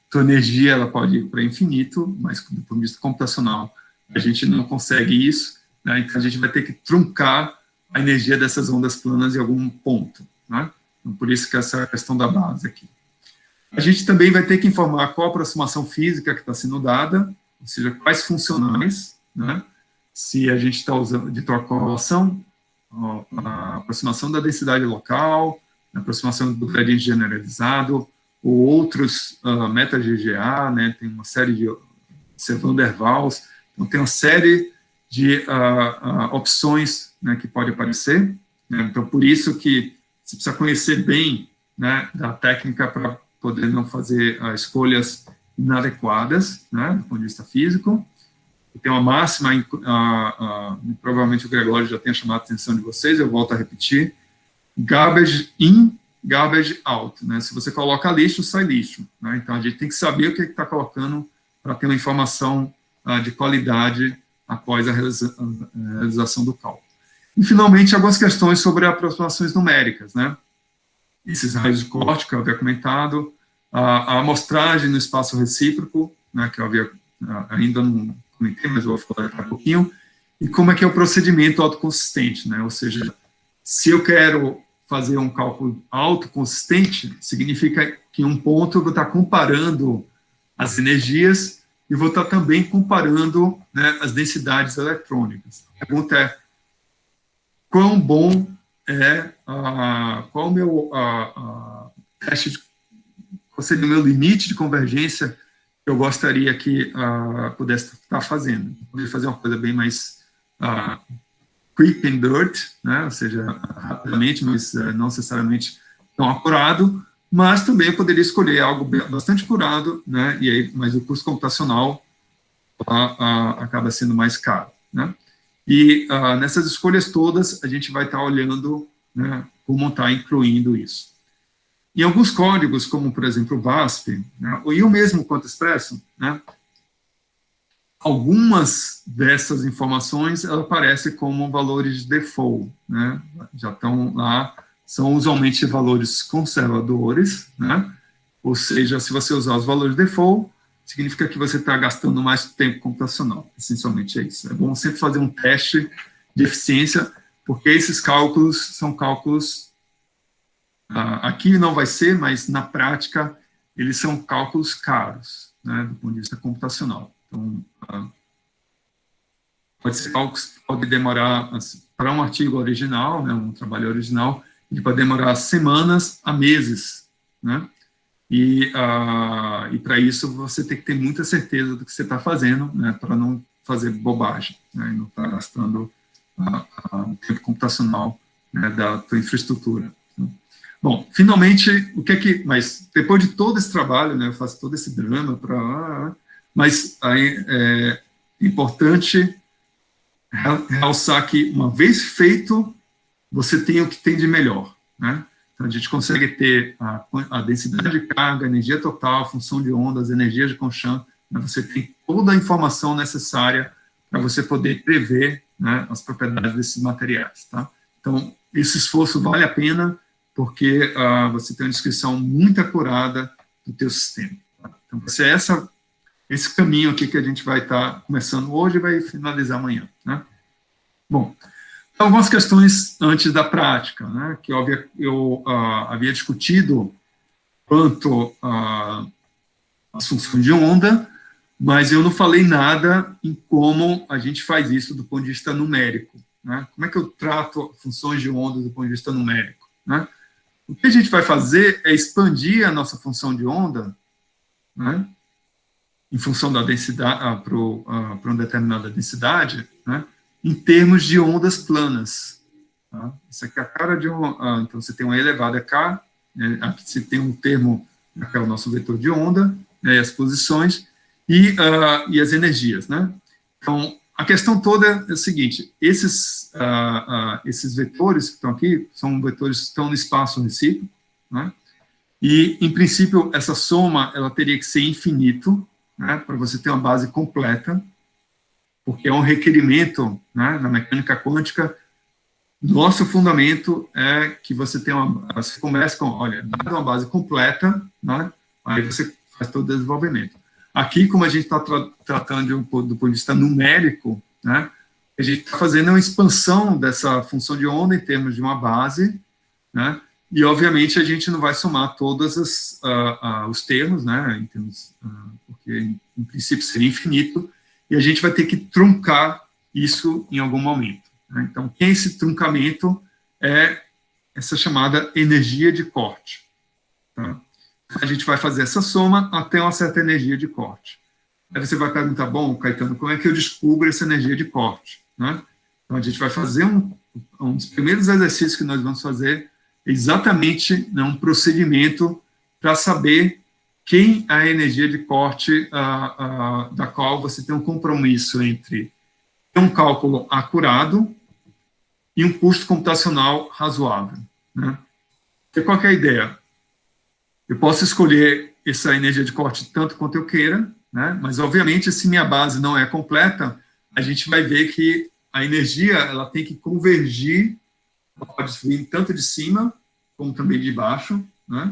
S1: tua energia, ela pode ir para infinito, mas do ponto de vista computacional, a gente não consegue isso, né? Então a gente vai ter que truncar a energia dessas ondas planas em algum ponto, né? Então, por isso que essa é a questão da base aqui. A gente também vai ter que informar qual a aproximação física que está sendo dada, ou seja, quais funcionais, né? Se a gente está usando de correlação, a aproximação da densidade local, a aproximação do gradiente generalizado, ou outros meta-GGA, né? Tem uma série de Van der Waals, então tem uma série de opções, né, que pode aparecer, né? Então, por isso que você precisa conhecer bem, né, da técnica para poder não fazer escolhas inadequadas, né, do ponto de vista físico. E tem uma máxima, provavelmente o Gregório já tenha chamado a atenção de vocês, eu volto a repetir: garbage in, garbage out, né? Se você coloca lixo, sai lixo, né? Então a gente tem que saber o que está colocando para ter uma informação de qualidade após a realização do cálculo. E, finalmente, algumas questões sobre aproximações numéricas, né? Esses raios de corte que eu havia comentado, a amostragem no espaço recíproco, né, que eu havia ainda não comentei, mas eu vou falar daqui a pouquinho, e como é que é o procedimento autoconsistente, né? Ou seja, se eu quero fazer um cálculo autoconsistente, significa que em um ponto eu vou estar comparando as energias e vou estar também comparando, né, as densidades eletrônicas. A pergunta é: quão bom é, qual o meu teste, qual seria o meu limite de convergência que eu gostaria que pudesse estar fazendo. Eu poderia fazer uma coisa bem mais quick and dirt, né? Ou seja, rapidamente, mas não necessariamente tão acurado, mas também eu poderia escolher algo bastante acurado, né? E aí, mas o custo computacional acaba sendo mais caro, né? E nessas escolhas todas, a gente vai estar olhando, né, como está incluindo isso. Em alguns códigos, como, por exemplo, o VASP, né, e o mesmo Quanto Expresso, né, algumas dessas informações ela aparecem como valores de default, né, já estão lá, são usualmente valores conservadores, né, ou seja, se você usar os valores de default, significa que você está gastando mais tempo computacional. Essencialmente é isso. É bom sempre fazer um teste de eficiência, porque esses cálculos são cálculos, aqui não vai ser, mas na prática eles são cálculos caros, né, do ponto de vista computacional. Então, pode ser cálculos que podem demorar, assim, para um artigo original, né, um trabalho original, ele pode demorar semanas a meses, né? E para isso você tem que ter muita certeza do que você está fazendo, né, para não fazer bobagem, né, e não estar gastando tempo computacional, né, da tua infraestrutura. Bom, finalmente, mas depois de todo esse trabalho, né, eu faço todo esse drama mas aí é importante realçar que, uma vez feito, você tem o que tem de melhor, né? Então, a gente consegue ter a densidade de carga, a energia total, função de ondas, energia de Conchamp, né? Você tem toda a informação necessária para você poder prever, né, as propriedades desses materiais, tá? Então, esse esforço vale a pena, porque você tem uma descrição muito acurada do teu sistema. Tá? Então, vai ser esse caminho aqui que a gente vai estar começando hoje e vai finalizar amanhã. Né? Bom, então, algumas questões antes da prática, né, que eu havia discutido quanto às funções de onda, mas eu não falei nada em como a gente faz isso do ponto de vista numérico. Né? Como é que eu trato funções de onda do ponto de vista numérico? Né? O que a gente vai fazer é expandir a nossa função de onda, né, em função da densidade, para uma determinada densidade, né, em termos de ondas planas. Tá? Isso aqui é a cara de então, você tem uma elevada K, né, aqui você tem um termo, que é o nosso vetor de onda, né, as posições, e as energias. Né? Então, a questão toda é o seguinte, esses vetores que estão aqui, são vetores que estão no espaço recíproco, né? E, em princípio, essa soma ela teria que ser infinito, né, para você ter uma base completa, porque é um requerimento, né, na mecânica quântica. Nosso fundamento é que você você começa com, olha, dá uma base completa, né, aí você faz todo o desenvolvimento. Aqui, como a gente está tratando do ponto de vista numérico, né, a gente está fazendo uma expansão dessa função de onda em termos de uma base, né, e, obviamente, a gente não vai somar todos os termos, né, em termos, porque, em princípio, seria infinito, e a gente vai ter que truncar isso em algum momento. Né? Então, esse truncamento é essa chamada energia de corte. Tá? A gente vai fazer essa soma até uma certa energia de corte. Aí você vai perguntar, bom, Caetano, como é que eu descubro essa energia de corte? Né? Então, a gente vai fazer um dos primeiros exercícios que nós vamos fazer exatamente, né, um procedimento para saber quem a energia de corte da qual você tem um compromisso entre ter um cálculo acurado e um custo computacional razoável. Né? Porque qual que é a ideia? Eu posso escolher essa energia de corte tanto quanto eu queira, né? Mas, obviamente, se minha base não é completa, a gente vai ver que a energia ela tem que convergir, pode vir tanto de cima como também de baixo, né?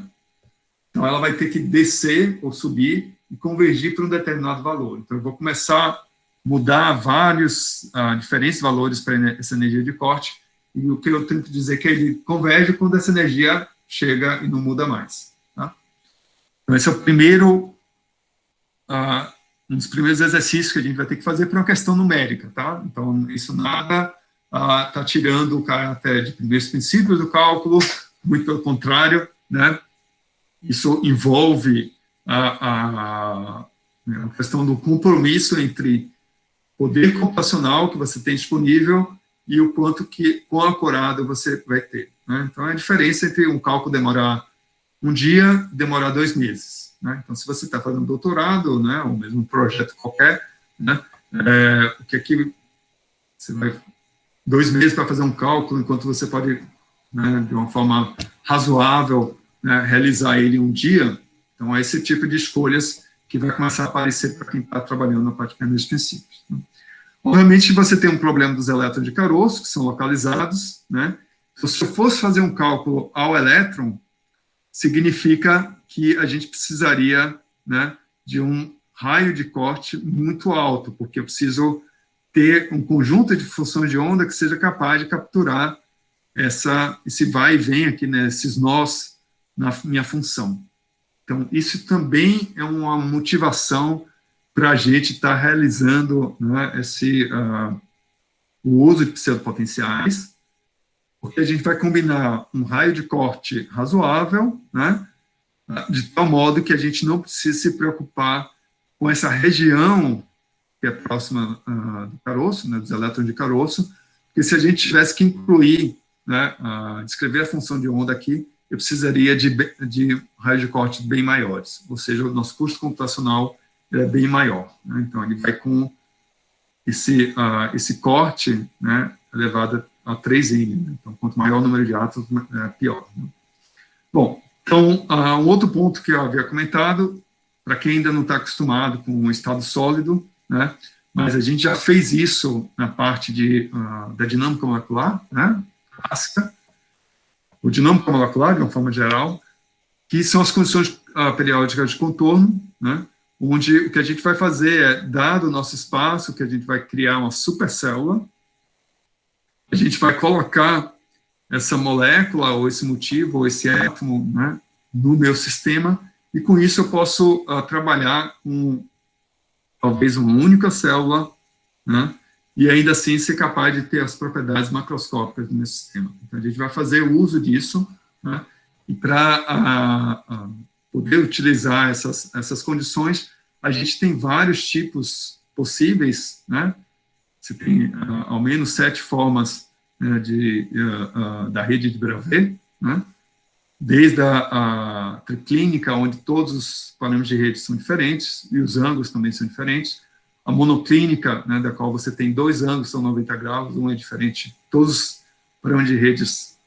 S1: Então, ela vai ter que descer ou subir e convergir para um determinado valor. Então, eu vou começar a mudar vários diferentes valores para essa energia de corte, e o que eu tenho que dizer é que ele converge quando essa energia chega e não muda mais. Tá? Então, esse é o primeiro, um dos primeiros exercícios que a gente vai ter que fazer para uma questão numérica. Tá? Então, isso nada está tirando o caráter de primeiros princípios do cálculo, muito pelo contrário, né? Isso envolve a questão do compromisso entre poder computacional que você tem disponível e o quão acurado você vai ter. Né? Então, é a diferença entre um cálculo demorar um dia e demorar 2 meses. Né? Então, se você está fazendo doutorado, né, ou mesmo um projeto qualquer, né, o que aqui você vai 2 meses para fazer um cálculo, enquanto você pode, né, de uma forma razoável, né, realizar ele um dia. Então, é esse tipo de escolhas que vai começar a aparecer para quem está trabalhando na parte de primeiros princípios. Né? Obviamente, você tem um problema dos elétrons de caroço, que são localizados. Né? Então, se eu fosse fazer um cálculo ao elétron, significa que a gente precisaria, né, de um raio de corte muito alto, porque eu preciso ter um conjunto de funções de onda que seja capaz de capturar esse vai e vem aqui, né, esses nós na minha função. Então, isso também é uma motivação para a gente estar realizando, né, o uso de pseudopotenciais, porque a gente vai combinar um raio de corte razoável, né, de tal modo que a gente não precisa se preocupar com essa região que é próxima do caroço, né, dos elétrons de caroço, porque se a gente tivesse que incluir, né, descrever a função de onda aqui, eu precisaria de raios de corte bem maiores, ou seja, o nosso custo computacional é bem maior. Né? Então, ele vai com esse corte, né, elevado a 3N. Né? Então, quanto maior o número de átomos, pior. Né? Bom, então, um outro ponto que eu havia comentado, para quem ainda não está acostumado com o estado sólido, né, mas a gente já fez isso na parte da dinâmica molecular, né, clássica, ou dinâmica molecular, de uma forma geral, que são as condições periódicas de contorno, né, onde o que a gente vai fazer é, dado o nosso espaço, que a gente vai criar uma supercélula, a gente vai colocar essa molécula, ou esse motivo, ou esse átomo, né, no meu sistema, e com isso eu posso trabalhar com talvez uma única célula, né, e ainda assim ser capaz de ter as propriedades macroscópicas do meu sistema. Então, a gente vai fazer o uso disso, né, e para poder utilizar essas condições, a gente tem vários tipos possíveis, né, você tem ao menos 7 formas da rede de Bravais, né, desde a triclínica, onde todos os parâmetros de rede são diferentes, e os ângulos também são diferentes, a monoclínica, né, da qual você tem 2 ângulos, são 90 graus, um é diferente, todos os parâmetros de redes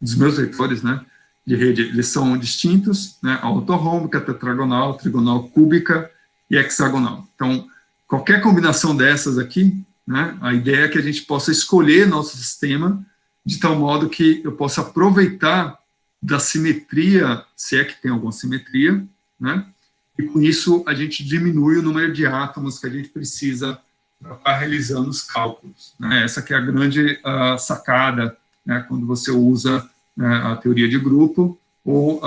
S1: dos meus vetores, né, de rede, eles são distintos, né, a ortorrômbica, tetragonal, trigonal, cúbica e hexagonal. Então, qualquer combinação dessas aqui, né, a ideia é que a gente possa escolher nosso sistema de tal modo que eu possa aproveitar da simetria, se é que tem alguma simetria, né, e com isso a gente diminui o número de átomos que a gente precisa para estar realizando os cálculos, né. Essa que é a grande sacada, né, quando você usa a teoria de grupo, ou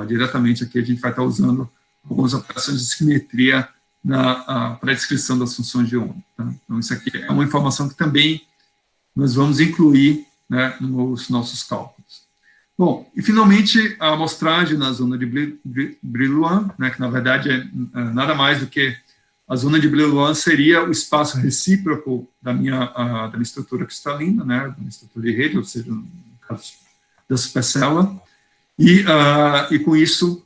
S1: diretamente aqui a gente vai estar usando algumas operações de simetria para a descrição das funções de onda. Tá? Então, isso aqui é uma informação que também nós vamos incluir, né, nos nossos cálculos. Bom, e finalmente a amostragem na zona de Brillouin, né, que na verdade é nada mais do que a zona de Brillouin seria o espaço recíproco da minha estrutura cristalina, né, da minha estrutura de rede, ou seja, no caso da supercélula, e com isso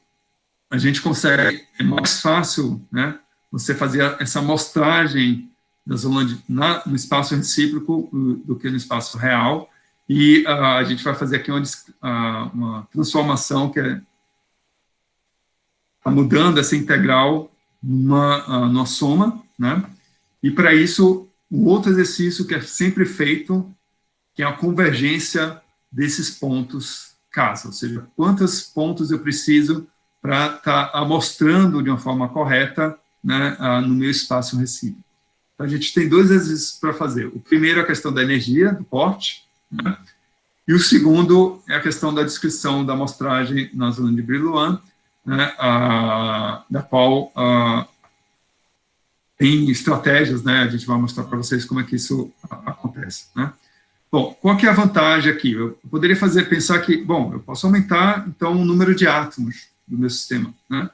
S1: a gente consegue, é mais fácil, né, você fazer essa amostragem da zona no espaço recíproco do que no espaço real, e a gente vai fazer aqui uma transformação que está mudando essa integral numa soma, né, e para isso, um outro exercício que é sempre feito, que é a convergência desses pontos casa, ou seja, quantos pontos eu preciso para estar amostrando de uma forma correta, né, no meu espaço recíproco. Então, a gente tem 2 exercícios para fazer. O primeiro é a questão da energia, do corte, né, e o segundo é a questão da descrição da amostragem na zona de Brillouin, né, da qual tem estratégias, né, a gente vai mostrar para vocês como é que isso acontece, né. Bom, qual que é a vantagem aqui? Eu poderia pensar que, bom, eu posso aumentar, então, o número de átomos do meu sistema, né?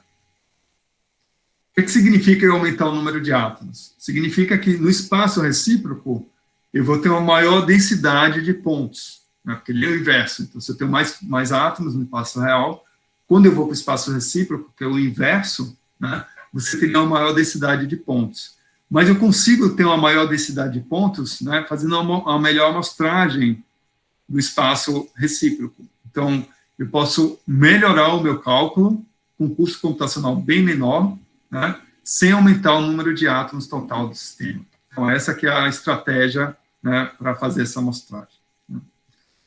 S1: O que significa eu aumentar o número de átomos? Significa que no espaço recíproco eu vou ter uma maior densidade de pontos, né? Porque ele é o inverso. Então, se eu tenho mais átomos no espaço real, quando eu vou para o espaço recíproco, que é o inverso, né, você teria uma maior densidade de pontos. Mas eu consigo ter uma maior densidade de pontos, né, fazendo uma melhor amostragem do espaço recíproco. Então, eu posso melhorar o meu cálculo com um custo computacional bem menor, né, sem aumentar o número de átomos total do sistema. Então, essa que é a estratégia, né, para fazer essa amostragem.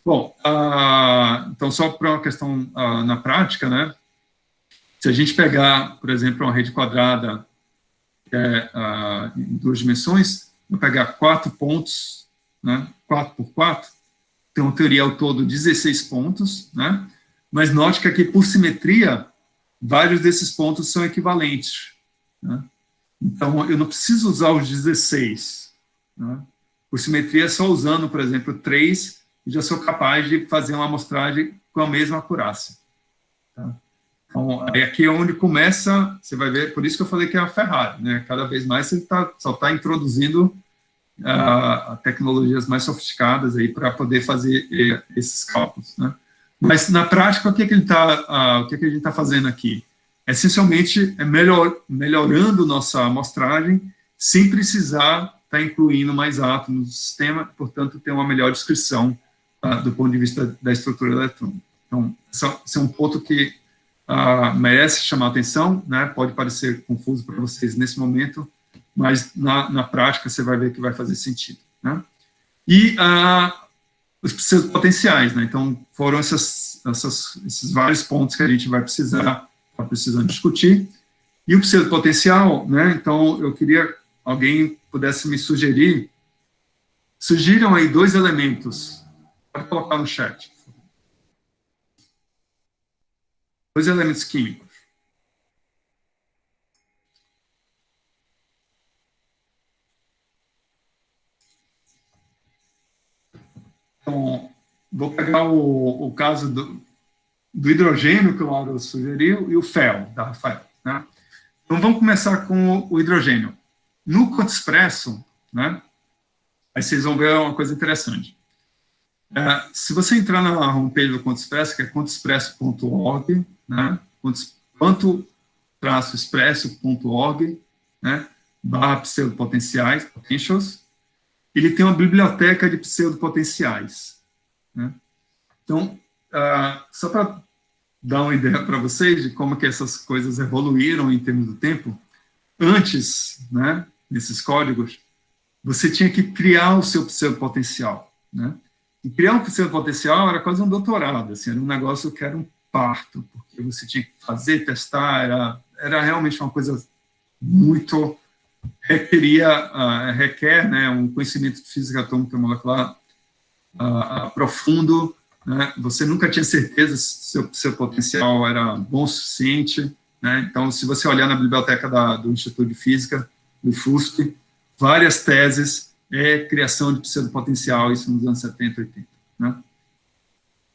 S1: Bom, então, só para uma questão na prática, né, se a gente pegar, por exemplo, uma rede quadrada em 2 dimensões, vou pegar 4 pontos, né, 4 por 4, então, teoria ao todo 16 pontos, né, mas note que aqui, por simetria, vários desses pontos são equivalentes, né, então, eu não preciso usar os 16, né, por simetria, só usando, por exemplo, 3, já sou capaz de fazer uma amostragem com a mesma acurácia. Tá? Então, aí aqui é onde começa, você vai ver, por isso que eu falei que é a Ferrari, né? Cada vez mais você só está introduzindo tecnologias mais sofisticadas aí para poder fazer esses cálculos, né? Mas na prática, o que a gente está fazendo aqui? Essencialmente, é melhorando nossa amostragem sem precisar estar incluindo mais átomos no sistema, portanto, ter uma melhor descrição do ponto de vista da estrutura eletrônica. Então, esse é um ponto que merece chamar atenção, né? Pode parecer confuso para vocês nesse momento, mas na prática você vai ver que vai fazer sentido, né? E os pseudopotenciais, né? Então, foram esses vários pontos que a gente vai precisar, está precisando discutir. E o pseudopotencial, né? Então, eu queria que alguém pudesse me sugerir. Sugiram aí 2 elementos. Pode colocar no chat. 2 elementos químicos. Então, vou pegar o caso do hidrogênio, que o Lauro sugeriu, e o fel, da Rafael. Né? Então, vamos começar com o hidrogênio. No QuantExpresso, né, aí vocês vão ver uma coisa interessante. Se você entrar na homepage do QuantExpresso, que é quantexpresso.org, né, quanto-expresso.org, né, / pseudopotenciais, potentials, ele tem uma biblioteca de pseudopotenciais. Né? Então, só para dar uma ideia para vocês de como que essas coisas evoluíram em termos do tempo, antes, né, nesses códigos, você tinha que criar o seu pseudopotencial. Né? E criar um pseudopotencial era quase um doutorado, assim, era um negócio que era um parto, porque você tinha que fazer, testar, era realmente uma coisa muito... requer, né, um conhecimento de física atômica molecular profundo, né? Você nunca tinha certeza se seu potencial era bom o suficiente, né? Então, se você olhar na biblioteca do Instituto de Física, do FUSP, várias teses criação de pseudopotencial, isso nos anos 70, 80. Né?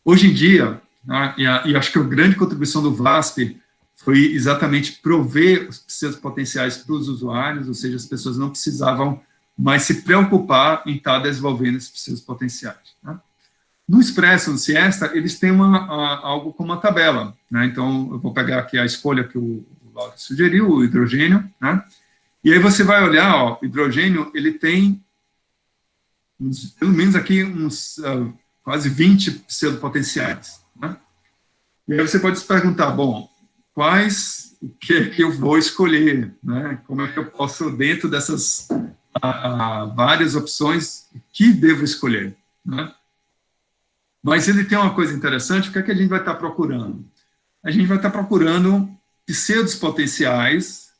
S1: Hoje em dia, né, e acho que a grande contribuição do VASP foi exatamente prover os pseudopotenciais para os usuários, ou seja, as pessoas não precisavam mais se preocupar em estar desenvolvendo esses pseudopotenciais. Né? No Expresso, no Siesta, eles têm algo como uma tabela. Né? Então, eu vou pegar aqui a escolha que o Lauro sugeriu, o hidrogênio, né? E aí você vai olhar, ó, o hidrogênio, ele tem, pelo menos aqui, uns quase 20 pseudopotenciais. Né? E aí você pode se perguntar, bom, quais que eu vou escolher, né? Como é que eu posso, dentro dessas várias opções, que devo escolher, né? Mas ele tem uma coisa interessante, o que é que a gente vai estar procurando? A gente vai estar procurando pseudos potenciais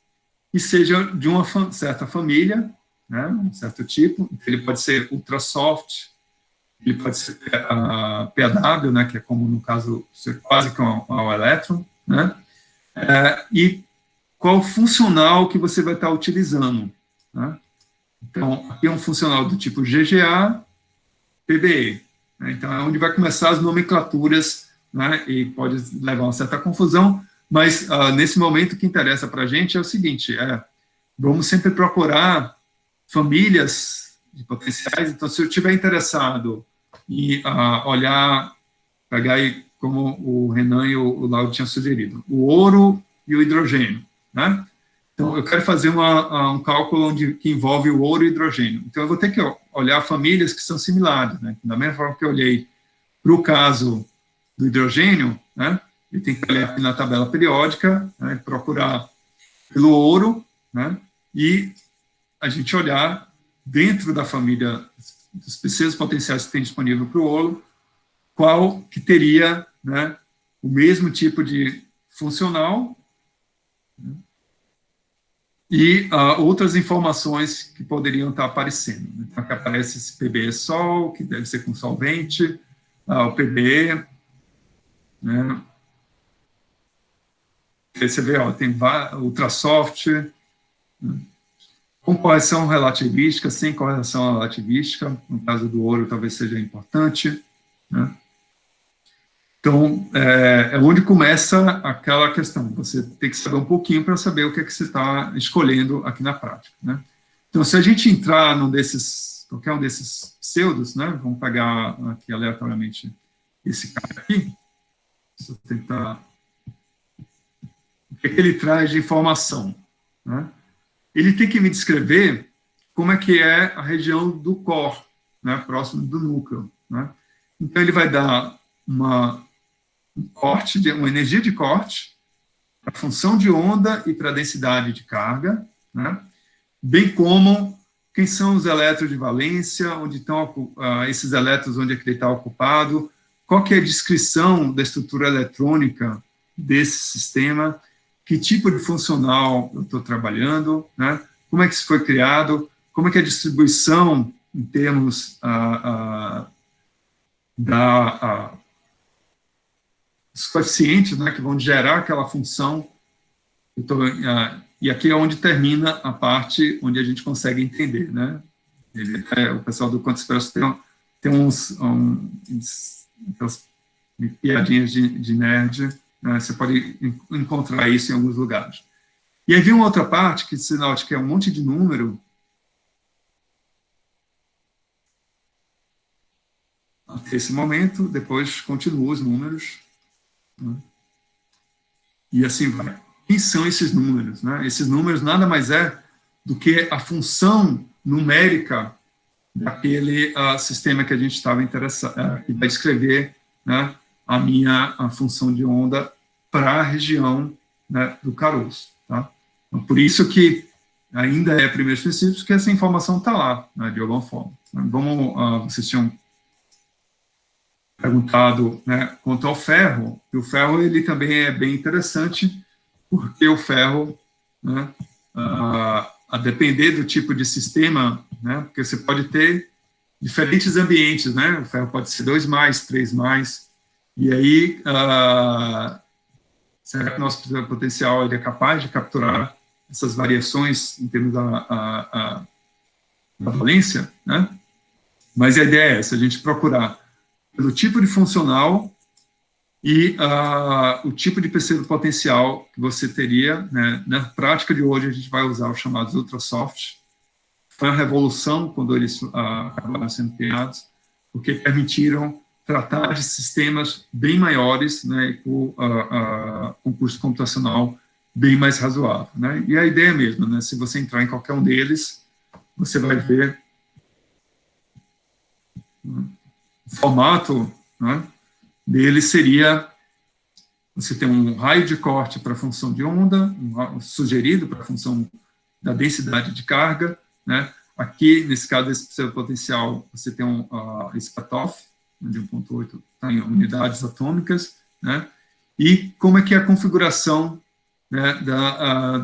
S1: que sejam de uma certa família, né? Um certo tipo, ele pode ser ultrasoft, ele pode ser PW, né? Que é como no caso, ser quase como ao elétron, né? E qual funcional que você vai estar utilizando. Né? Então, aqui é um funcional do tipo GGA, PBE. Né? Então, é onde vai começar as nomenclaturas, né? E pode levar a uma certa confusão, mas nesse momento o que interessa para a gente é o seguinte, vamos sempre procurar famílias de potenciais, então se eu estiver interessado em olhar, pegar aí como o Renan e o Lauro tinham sugerido, o ouro e o hidrogênio, né? Então, eu quero fazer um cálculo que envolve o ouro e o hidrogênio. Então, eu vou ter que olhar famílias que são similares, né? Da mesma forma que eu olhei para o caso do hidrogênio, né? Eu tenho que olhar aqui na tabela periódica, né? Procurar pelo ouro, né? E a gente olhar dentro da família dos pseudos potenciais que tem disponível para o ouro, qual que teria, né, o mesmo tipo de funcional, né, e outras informações que poderiam estar aparecendo. Então, aqui aparece esse PBE Sol, que deve ser com solvente, o PBE, né, aí você vê, ó, tem ultrasoft, né, com correção relativística, sem correção relativística, no caso do ouro talvez seja importante, né. Então, é onde começa aquela questão. Você tem que saber um pouquinho para saber o que é que você está escolhendo aqui na prática. Né? Então, se a gente entrar qualquer um desses pseudos, né, vamos pegar aqui aleatoriamente esse cara aqui, deixa eu tentar... O que é que ele traz de informação? Né? Ele tem que me descrever como é que é a região do core, né, próximo do núcleo. Né? Então, ele vai dar uma energia de corte, para a função de onda e para a densidade de carga, né? Bem como quem são os elétrons de valência, onde estão esses elétrons, onde é que ele está ocupado, qual que é a descrição da estrutura eletrônica desse sistema, que tipo de funcional eu estou trabalhando, né? Como é que isso foi criado, como é que é a distribuição em termos dos coeficientes, né, que vão gerar aquela função. E aqui é onde termina a parte onde a gente consegue entender, né? O pessoal do Quanto Expresso tem aquelas piadinhas de nerd, né? Você pode encontrar isso em alguns lugares. E aí vem uma outra parte, que se note que é um monte de número, até esse momento, depois continua os números, né? E assim vai. Quem são esses números, né? Esses números nada mais é do que a função numérica daquele sistema que a gente estava interessado, que vai descrever, né, a função de onda para a região, né, do caroço. Tá? Então, por isso que ainda é primeiros princípios, que essa informação está lá, né, de alguma forma. Vocês tinham perguntado, né, quanto ao ferro, e o ferro ele também é bem interessante, porque o ferro, né, a depender do tipo de sistema, né, porque você pode ter diferentes ambientes, né, o ferro pode ser 2+, 3+, e aí, será que o nosso potencial ele é capaz de capturar essas variações em termos da valência, né? Mas a ideia é essa, a gente procurar pelo tipo de funcional e o tipo de pseudopotencial que você teria, né? Na prática de hoje, a gente vai usar os chamados ultrasoft. Foi uma revolução quando eles acabaram sendo criados, porque permitiram tratar de sistemas bem maiores, né, com custo computacional bem mais razoável, né? E a ideia é mesmo, né? Se você entrar em qualquer um deles, você vai ver, né, o formato, né, dele seria: você tem um raio de corte para a função de onda, sugerido para a função da densidade de carga, né? Aqui, nesse caso, esse potencial, você tem esse cutoff, de 1,8 está em unidades atômicas, né? E como é que é a configuração, né,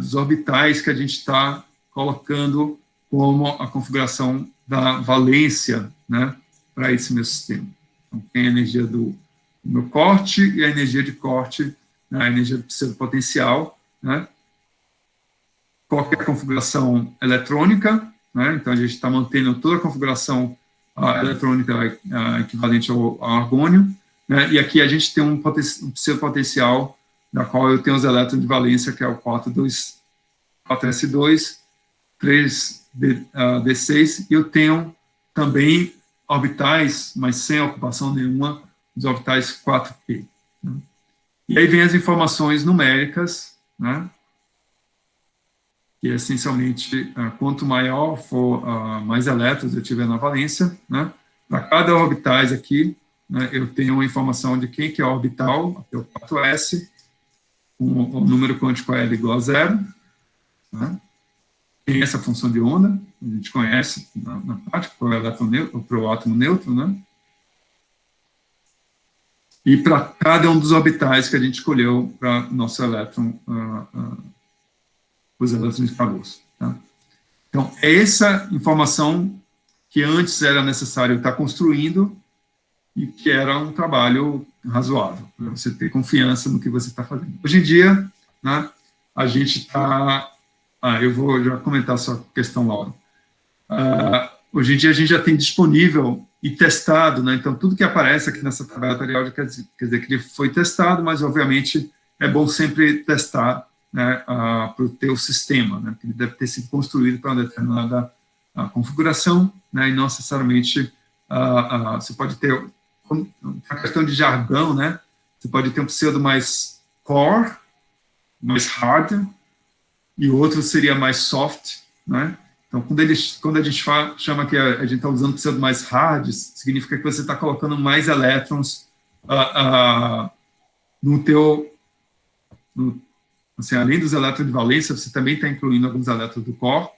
S1: dos orbitais que a gente está colocando como a configuração da valência, né, para esse meu sistema. Então, tem a energia do meu corte e a energia de corte, né, a energia do pseudopotencial, né? Qual que é a configuração eletrônica, né? Então, a gente está mantendo toda a configuração eletrônica equivalente ao argônio, né? E aqui a gente tem um pseudopotencial, da qual eu tenho os elétrons de valência, que é o 4s2, 3d6, e eu tenho também orbitais, mas sem ocupação nenhuma, os orbitais 4p. Né? E aí vem as informações numéricas, né? Que essencialmente, quanto maior for, mais elétrons eu tiver na valência, né? Para cada orbitais aqui, né, eu tenho uma informação de quem que é o orbital, até o 4s, o número quântico L igual a 0, né? Tem essa função de onda, a gente conhece na prática, para o elétron neutro, para o átomo neutro, né? E para cada um dos orbitais que a gente escolheu para nosso elétron, os elétrons de caroço. Tá? Então, é essa informação que antes era necessário estar construindo e que era um trabalho razoável, para você ter confiança no que você está fazendo. Hoje em dia, né, a gente está... eu vou já comentar a sua questão, Laura. Hoje em dia, a gente já tem disponível e testado, né, então, tudo que aparece aqui nessa tabela periódica quer dizer que ele foi testado, mas, obviamente, é bom sempre testar, né, para o teu sistema, né, que ele deve ter sido construído para uma determinada configuração, né, e não necessariamente você pode ter a questão de jargão, né, você pode ter um pseudo mais core, mais hard, e o outro seria mais soft, né. Então, quando a gente chama que a gente está usando pseudo mais hard, significa que você está colocando mais elétrons no teu... assim, além dos elétrons de valência, você também está incluindo alguns elétrons do core,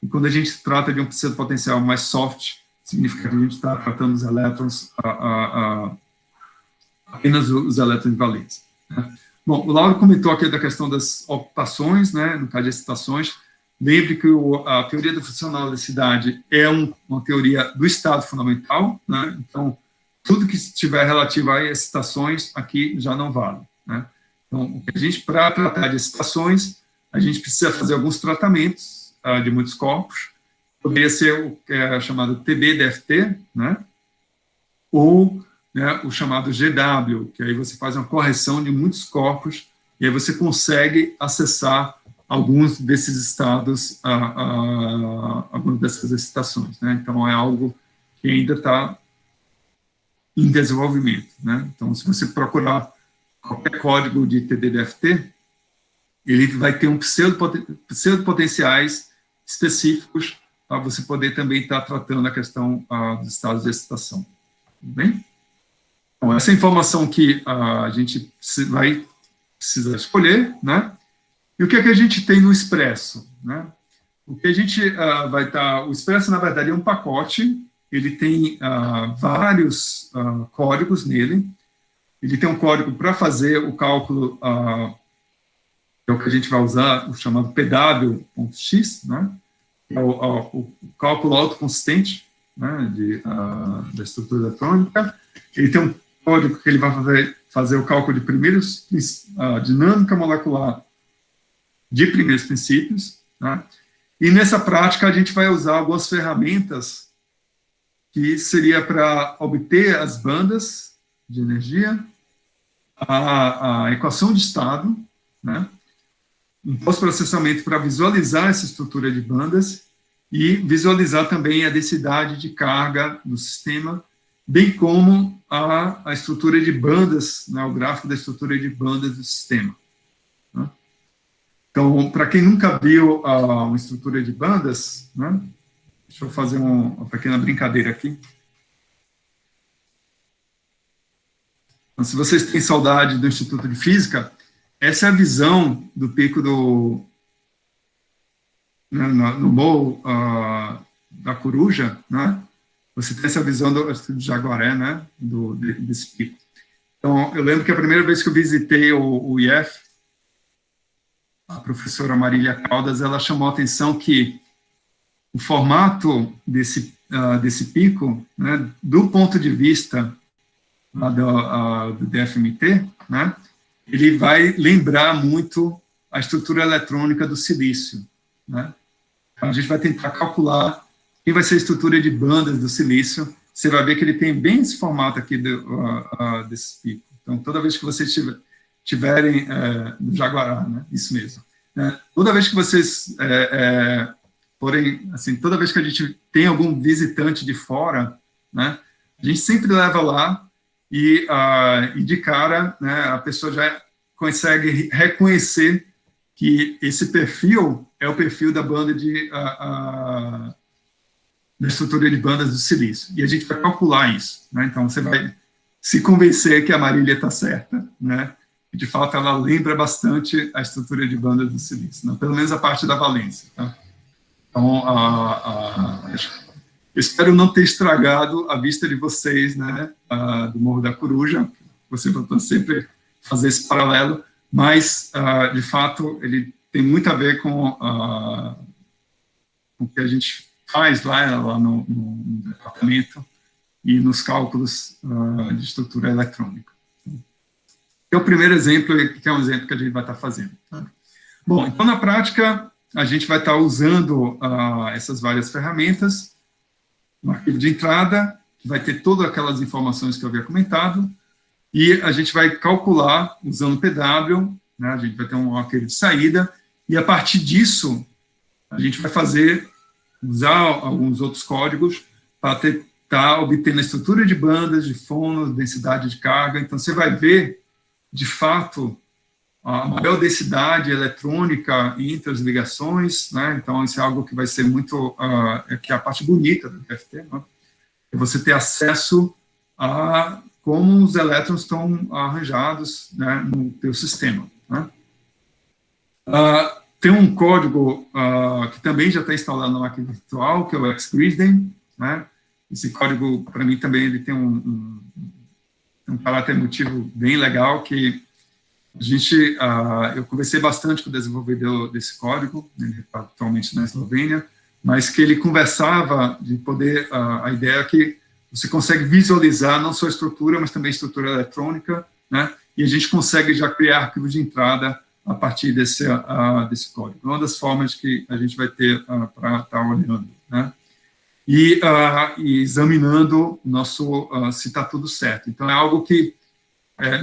S1: e quando a gente trata de um pseudopotencial mais soft, significa que a gente está tratando os elétrons, apenas os elétrons valentes. Né? Bom, o Lauro comentou aqui da questão das ocupações, né, no caso de excitações. Lembre que a teoria da funcionalidade é uma teoria do estado fundamental, né? Então, tudo que estiver relativo a excitações aqui já não vale. Né? Então, para tratar de excitações, a gente precisa fazer alguns tratamentos de muitos corpos. Poderia ser o que é chamado TB-DFT, né? Ou, né, o chamado GW, que aí você faz uma correção de muitos corpos e aí você consegue acessar alguns desses estados, algumas dessas excitações. Né? Então, é algo que ainda está em desenvolvimento. Né? Então, se você procurar qualquer código de TD-DFT, ele vai ter pseudopotenciais específicos para você poder também estar tratando a questão dos estados de excitação. Tudo bem? Então, essa informação que a gente vai precisar escolher, né? E o que é que a gente tem no Expresso? Né? O que a gente vai estar... O Expresso, na verdade, é um pacote, ele tem vários códigos nele, ele tem um código para fazer o cálculo, que é o que a gente vai usar, o chamado PW.x, né? É o cálculo autoconsistente, né? Da estrutura eletrônica. Ele tem um código que ele vai fazer o cálculo de primeiros, dinâmica molecular de primeiros princípios, né? E nessa prática a gente vai usar algumas ferramentas que seria para obter as bandas de energia, a equação de estado, né? Um pós-processamento para visualizar essa estrutura de bandas e visualizar também a densidade de carga do sistema, bem como a estrutura de bandas, né? O gráfico da estrutura de bandas do sistema. Né? Então, para quem nunca viu uma estrutura de bandas, né? Deixa eu fazer uma pequena brincadeira aqui. Então, se vocês têm saudade do Instituto de Física, essa é a visão do pico no morro da Coruja, né? Você tem essa visão do Jaguaré, né? Desse pico. Então, eu lembro que a primeira vez que eu visitei o IF, a professora Marília Caldas, ela chamou a atenção que o formato desse pico, né, do ponto de vista do DFMT, né, ele vai lembrar muito a estrutura eletrônica do silício. Né? A gente vai tentar calcular quem vai ser a estrutura de bandas do silício. Você vai ver que ele tem bem esse formato aqui desse pico. Então, toda vez que vocês tiverem no Jaguará, né? Isso mesmo. Toda vez que vocês porém, assim, toda vez que a gente tem algum visitante de fora, né, a gente sempre leva lá e de cara, né, a pessoa já consegue reconhecer que esse perfil é o perfil da banda da estrutura de bandas do silício. E a gente vai calcular isso. Né? Então, você vai se convencer que a Marília está certa, né? E, de fato, ela lembra bastante a estrutura de bandas do silício, né? Pelo menos a parte da valência. Tá? Então, eu espero não ter estragado a vista de vocês, né, do Morro da Coruja. Você vai sempre fazer esse paralelo, mas, de fato, ele tem muito a ver com o que a gente faz lá no departamento e nos cálculos de estrutura eletrônica. É o primeiro exemplo, que é um exemplo que a gente vai estar fazendo. Tá? Bom, então, na prática, a gente vai estar usando essas várias ferramentas, um arquivo de entrada, que vai ter todas aquelas informações que eu havia comentado, e a gente vai calcular, usando o PW, né, a gente vai ter um arquivo de saída, e a partir disso, a gente vai usar alguns outros códigos para estar obtendo a estrutura de bandas, de fono, densidade de carga. Então, você vai ver, de fato, a maior densidade eletrônica entre as ligações, né? Então, isso é algo que vai ser muito, que é a parte bonita do PFT, né? É você ter acesso a como os elétrons estão arranjados, né, no teu sistema. Né? Tem um código que também já está instalado na máquina virtual, que é o XGrisden, né? Esse código, para mim, também ele tem um caráter emotivo bem legal, que eu conversei bastante com o desenvolvedor desse código, ele está atualmente na Eslovênia, mas que ele conversava de poder, a ideia é que você consegue visualizar não só a estrutura, mas também a estrutura eletrônica, né? E a gente consegue já criar arquivos de entrada a partir desse código. Uma das formas que a gente vai ter para estar olhando, né? E examinando se está tudo certo. Então, é algo que,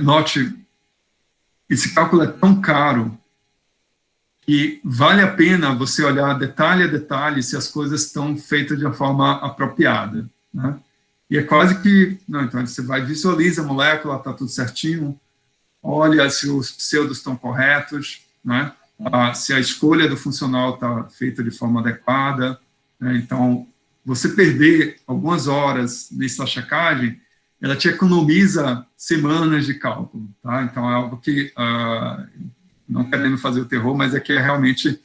S1: note, esse cálculo é tão caro que vale a pena você olhar detalhe a detalhe se as coisas estão feitas de uma forma apropriada, né? E é quase que, então você vai, visualiza a molécula, está tudo certinho, olha se os pseudos estão corretos, né? Se a escolha do funcional está feita de forma adequada, né? Então, você perder algumas horas nessa checagem, ela te economiza semanas de cálculo, tá? Então, é algo que, não querendo fazer o terror, mas é que é realmente,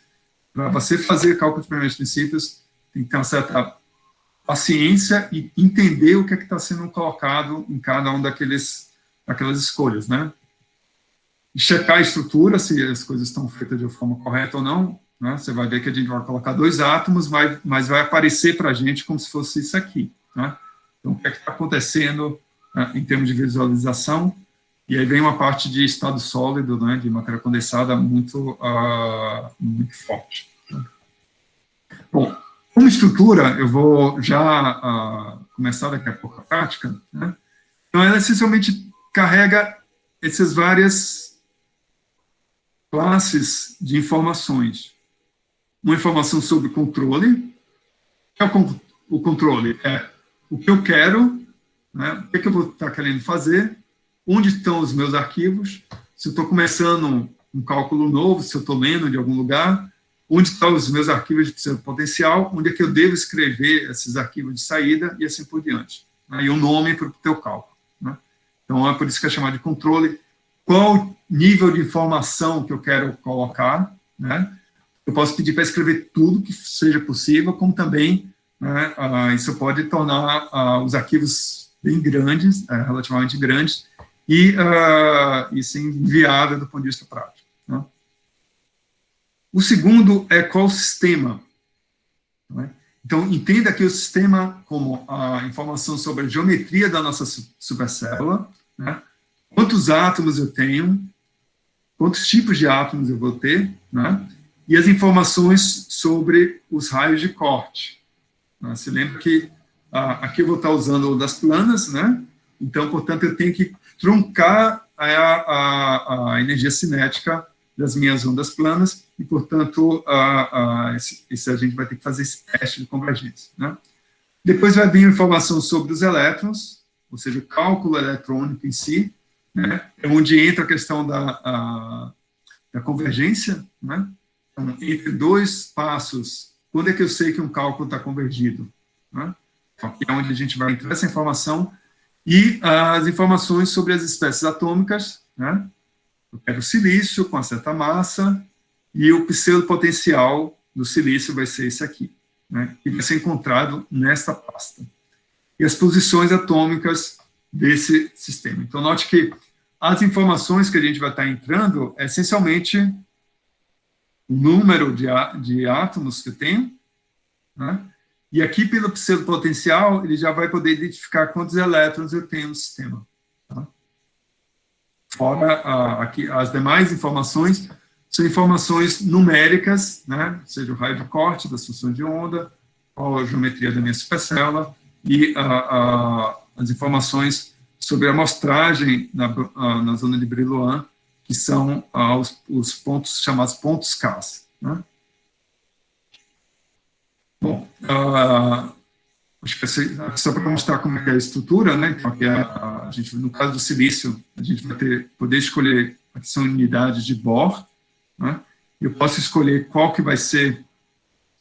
S1: para você fazer cálculo de primeiros princípios, tem que ter uma certa paciência e entender o que é que está sendo colocado em cada um daquelas escolhas, né? E checar a estrutura, se as coisas estão feitas de forma correta ou não, né? Você vai ver que a gente vai colocar 2 átomos, mas vai aparecer para a gente como se fosse isso aqui, né? Então, o que é que está acontecendo, né, em termos de visualização? E aí vem uma parte de estado sólido, né, de matéria condensada muito forte. Bom, como estrutura, eu vou já começar daqui a pouco a prática, né? Então, ela essencialmente carrega essas várias classes de informações. Uma informação sobre controle. O que é o controle? É o que eu quero, né, o que eu vou estar querendo fazer, onde estão os meus arquivos, se eu estou começando um cálculo novo, se eu estou lendo de algum lugar, onde estão os meus arquivos de pseudo potencial, onde é que eu devo escrever esses arquivos de saída e assim por diante, né, e o nome para o teu cálculo, né? Então, é por isso que é chamado de controle. Qual nível de informação que eu quero colocar, né? Eu posso pedir para escrever tudo que seja possível, como também, né, isso pode tornar os arquivos bem grandes, relativamente grandes, e isso é inviável do ponto de vista prático, né? O segundo é qual sistema, né? Então, entenda aqui o sistema como a informação sobre a geometria da nossa supercélula, né? Quantos átomos eu tenho, quantos tipos de átomos eu vou ter, né? E as informações sobre os raios de corte. Se lembra que aqui eu vou estar usando o das planas, né? Então, portanto, eu tenho que truncar a energia cinética das minhas ondas planas e, portanto, a gente vai ter que fazer esse teste de convergência, né? Depois vai vir informação sobre os elétrons, ou seja, o cálculo eletrônico em si, né? É onde entra a questão da convergência, né? Então, entre 2 passos, quando é que eu sei que um cálculo está convergido, né? Aqui é onde a gente vai entrar essa informação, e as informações sobre as espécies atômicas, né? Eu quero silício com uma certa massa, e o pseudopotencial do silício vai ser esse aqui, né? Que vai ser encontrado nesta pasta. E as posições atômicas desse sistema. Então, note que as informações que a gente vai estar entrando é essencialmente o número de átomos que eu tenho, né? E aqui, pelo pseudopotencial, ele já vai poder identificar quantos elétrons eu tenho no sistema, tá? Fora, aqui, as demais informações são informações numéricas, né? Ou seja, o raio de corte das funções de onda, qual a geometria da minha supercélula, e as informações sobre a amostragem na zona de Brillouin, que são os pontos chamados pontos K, né? Bom, acho que só para mostrar como é que é a estrutura, né? Então, aqui a gente, no caso do silício, a gente vai poder escolher a que são unidades de Bohr, né? Eu posso escolher qual que vai ser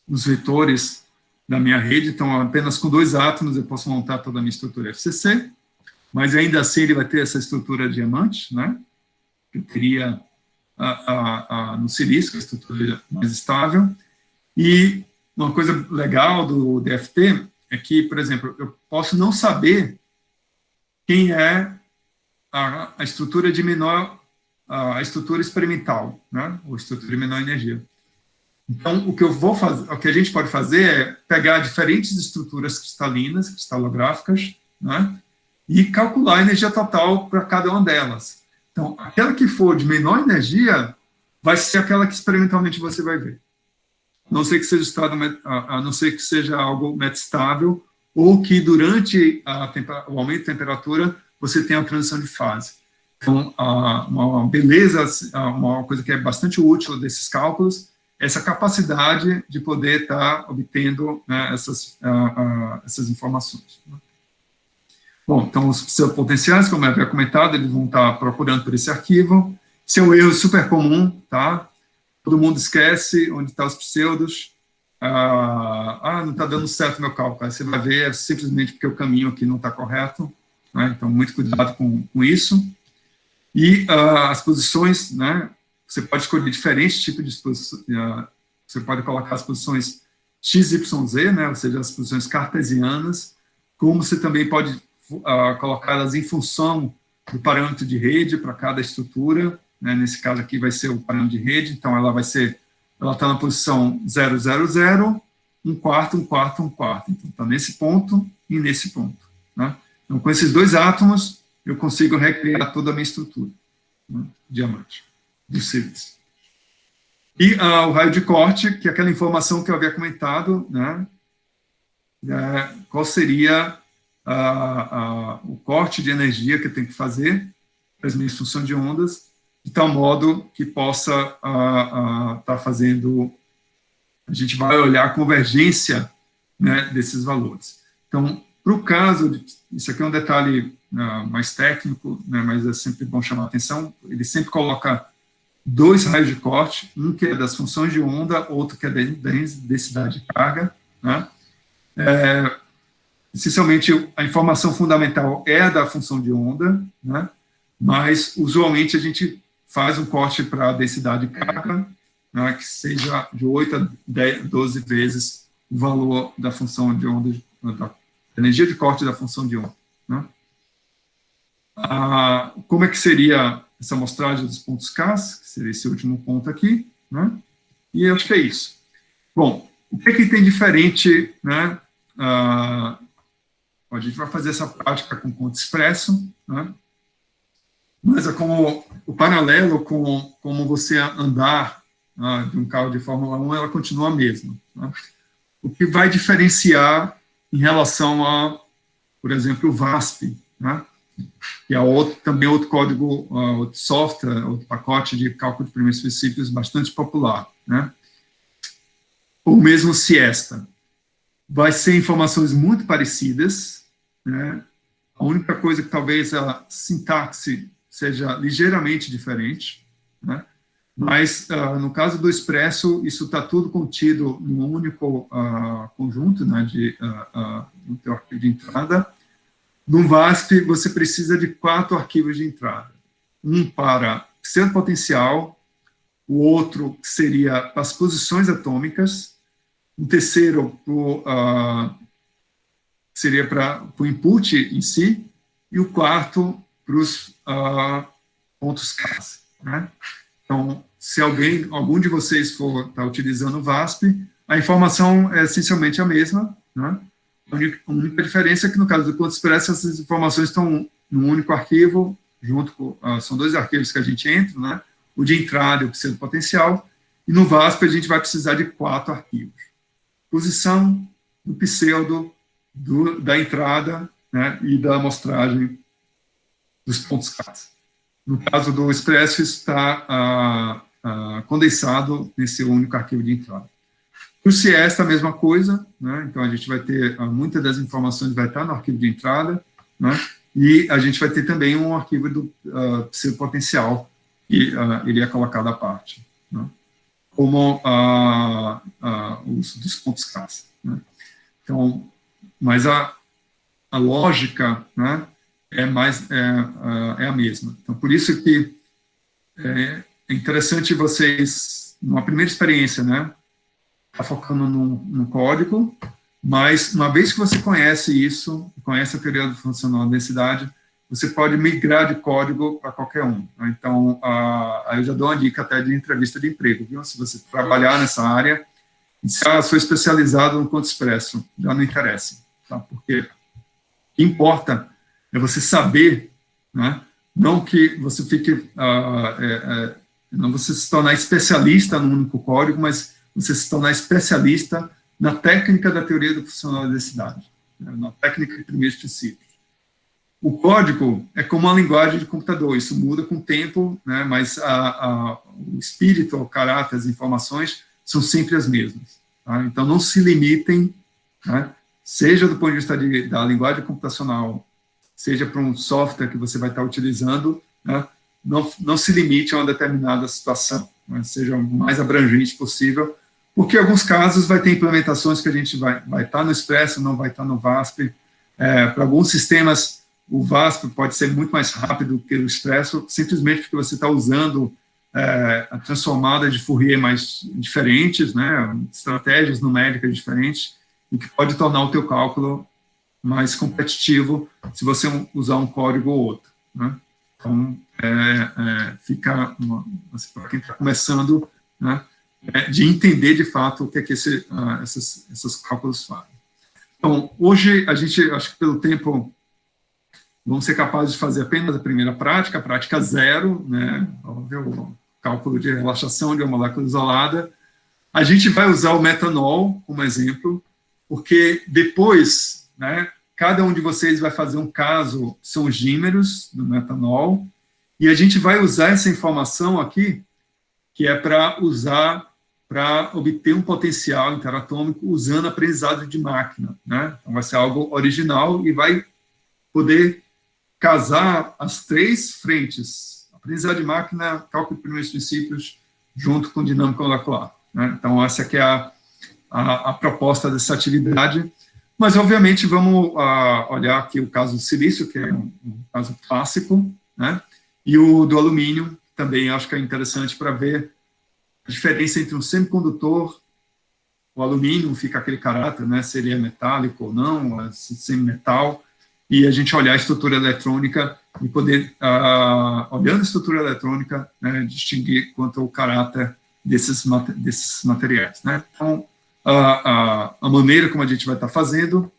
S1: os vetores da minha rede. Então, apenas com 2 átomos eu posso montar toda a minha estrutura FCC, mas ainda assim ele vai ter essa estrutura diamante, né? Eu teria no silício, que é a estrutura mais estável. E uma coisa legal do DFT é que, por exemplo, eu posso não saber quem é a estrutura de menor, a estrutura experimental, né? Ou estrutura de menor energia. Então, o que eu vou fazer, o que a gente pode fazer é pegar diferentes estruturas cristalinas, cristalográficas, né? E calcular a energia total para cada uma delas. Então, aquela que for de menor energia vai ser aquela que experimentalmente você vai ver. A não ser que seja a não ser que seja algo metastável ou que durante o aumento de temperatura você tenha a transição de fase. Então, uma beleza, uma coisa que é bastante útil desses cálculos é essa capacidade de poder estar obtendo, né, essas informações. Bom, então os pseudopotenciais, como eu havia comentado, eles vão estar procurando por esse arquivo. Esse é um erro super comum, tá? Todo mundo esquece onde estão os pseudos. Não está dando certo o meu cálculo. Aí você vai ver, é simplesmente porque o caminho aqui não está correto, né? Então, muito cuidado com isso. E as posições, né? Você pode escolher diferentes tipos de posições. Você pode colocar as posições x, y, z, né? Ou seja, as posições cartesianas, como você também pode colocá-las em função do parâmetro de rede para cada estrutura, né? Nesse caso aqui vai ser o parâmetro de rede, então ela está na posição 0, 0, 0, 1 quarto, 1 quarto, 1 quarto. Então está nesse ponto e nesse ponto, né? Então, com esses dois átomos, eu consigo recriar toda a minha estrutura, né? Diamante, do silício. E o raio de corte, que é aquela informação que eu havia comentado, né? Qual seria o corte de energia que eu tenho que fazer para as minhas funções de ondas, de tal modo que possa estar fazendo, a gente vai olhar a convergência, né, desses valores. Então, para o caso, isso aqui é um detalhe mais técnico, né, mas é sempre bom chamar a atenção, ele sempre coloca dois raios de corte, um que é das funções de onda, outro que é da densidade de carga, né? Essencialmente, a informação fundamental é a da função de onda, né? Mas, usualmente, a gente faz um corte para a densidade de carga, né, que seja de 8 a 12 vezes o valor da função de onda, da energia de corte da função de onda, né? Como é que seria essa amostragem dos pontos K, que seria esse último ponto aqui, né? E eu acho que é isso. Bom, o que é que tem diferente, né? A gente vai fazer essa prática com ponto expresso, né? Mas é como o paralelo com como você andar de um carro de Fórmula 1, ela continua a mesma, né? O que vai diferenciar em relação a, por exemplo, o VASP, né? Que é também outro código, outro software, outro pacote de cálculo de primeiros princípios bastante popular, né? Ou mesmo Siesta. Vai ser informações muito parecidas, né? A única coisa que talvez a sintaxe seja ligeiramente diferente, né? Mas, no caso do Expresso, isso está tudo contido num único conjunto, né, no teu arquivo de entrada. No VASP, você precisa de 4 arquivos de entrada. Um para pseudopotencial, o outro seria para as posições atômicas, um terceiro seria para o input em si, e o quarto para os pontos K, né? Então, se algum de vocês for estar utilizando o VASP, a informação é essencialmente a mesma, né? A única diferença é que, no caso do ponto expresso, essas informações estão num único arquivo, junto com, são 2 arquivos que a gente entra, né? O de entrada e o pseudopotencial, e no VASP a gente vai precisar de 4 arquivos. Posição do pseudo, da entrada, né? E da amostragem dos pontos K. No caso do Expresso, está condensado nesse único arquivo de entrada. O Siesta, a mesma coisa, né? Então a gente vai ter, muitas das informações vai estar no arquivo de entrada, né? E a gente vai ter também um arquivo do pseudopotencial, que ele é colocado à parte, né? Como os dos pontos K, né? Então, mas a lógica, né, é a mesma. Então, por isso que é interessante vocês, numa primeira experiência, né, tá focando no código, mas uma vez que você conhece isso, conhece a teoria funcional da densidade, você pode migrar de código para qualquer um. Né? Então, aí eu já dou uma dica até de entrevista de emprego, viu? Se você trabalhar nessa área, se sou especializado no Conto Expresso, já não interessa, tá? Porque o que importa é você saber, né? Não que você fique, não você se tornar especialista num único código, mas você se tornar especialista na técnica da teoria da funcional da densidade, né? Na técnica de primeiros princípios. O código é como uma linguagem de computador, isso muda com o tempo, né? Mas o espírito, o caráter, as informações são sempre as mesmas. Tá? Então, não se limitem, né? Seja do ponto de vista da linguagem computacional, seja para um software que você vai estar utilizando, né? Não se limite a uma determinada situação, né? Seja o mais abrangente possível, porque em alguns casos vai ter implementações que a gente vai estar no Expresso, não vai estar no VASP. Para alguns sistemas, o VASP pode ser muito mais rápido que o Expresso, simplesmente porque você está usando a transformada de Fourier mais diferentes, né, estratégias numéricas diferentes, o que pode tornar o teu cálculo mais competitivo se você usar um código ou outro. Né? Então, fica, para quem está começando, né, de entender de fato o que é que esses cálculos fazem. Então, hoje, a gente, acho que pelo tempo, vamos ser capazes de fazer apenas a primeira prática, a prática 0, né, óbvio, cálculo de relaxação de uma molécula isolada. A gente vai usar o metanol como exemplo, porque depois, né, cada um de vocês vai fazer um caso, são os dímeros do metanol, e a gente vai usar essa informação aqui, que é para obter um potencial interatômico usando aprendizado de máquina. Né? Então, vai ser algo original e vai poder casar as três frentes, aprendizado de máquina, cálculo de primeiros princípios, junto com dinâmica molecular. Né? Então, essa aqui é a proposta dessa atividade. Mas, obviamente, vamos olhar aqui o caso do silício, que é um caso clássico, né? E o do alumínio, também acho que é interessante para ver a diferença entre um semicondutor, o alumínio fica aquele caráter, né, se ele é metálico ou não, se semi-metal, e a gente olhar a estrutura eletrônica e poder, olhando a estrutura eletrônica, né, distinguir quanto ao caráter desses materiais. Né? Então, a maneira como a gente vai estar fazendo,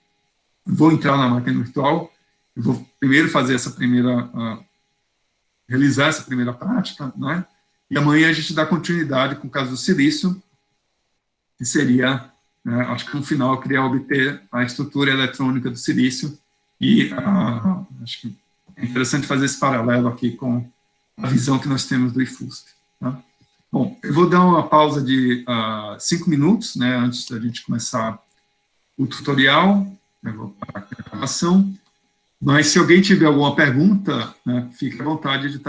S1: vou entrar na máquina virtual, eu vou primeiro fazer realizar essa primeira prática, né? E amanhã a gente dá continuidade com o caso do silício, que seria, né, acho que no final eu queria obter a estrutura eletrônica do silício, e acho que é interessante fazer esse paralelo aqui com a visão que nós temos do IFUSP. Tá? Bom, eu vou dar uma pausa de 5 minutos, né, antes da gente começar o tutorial, eu vou parar aqui a gravação, mas se alguém tiver alguma pergunta, né, fique à vontade de estar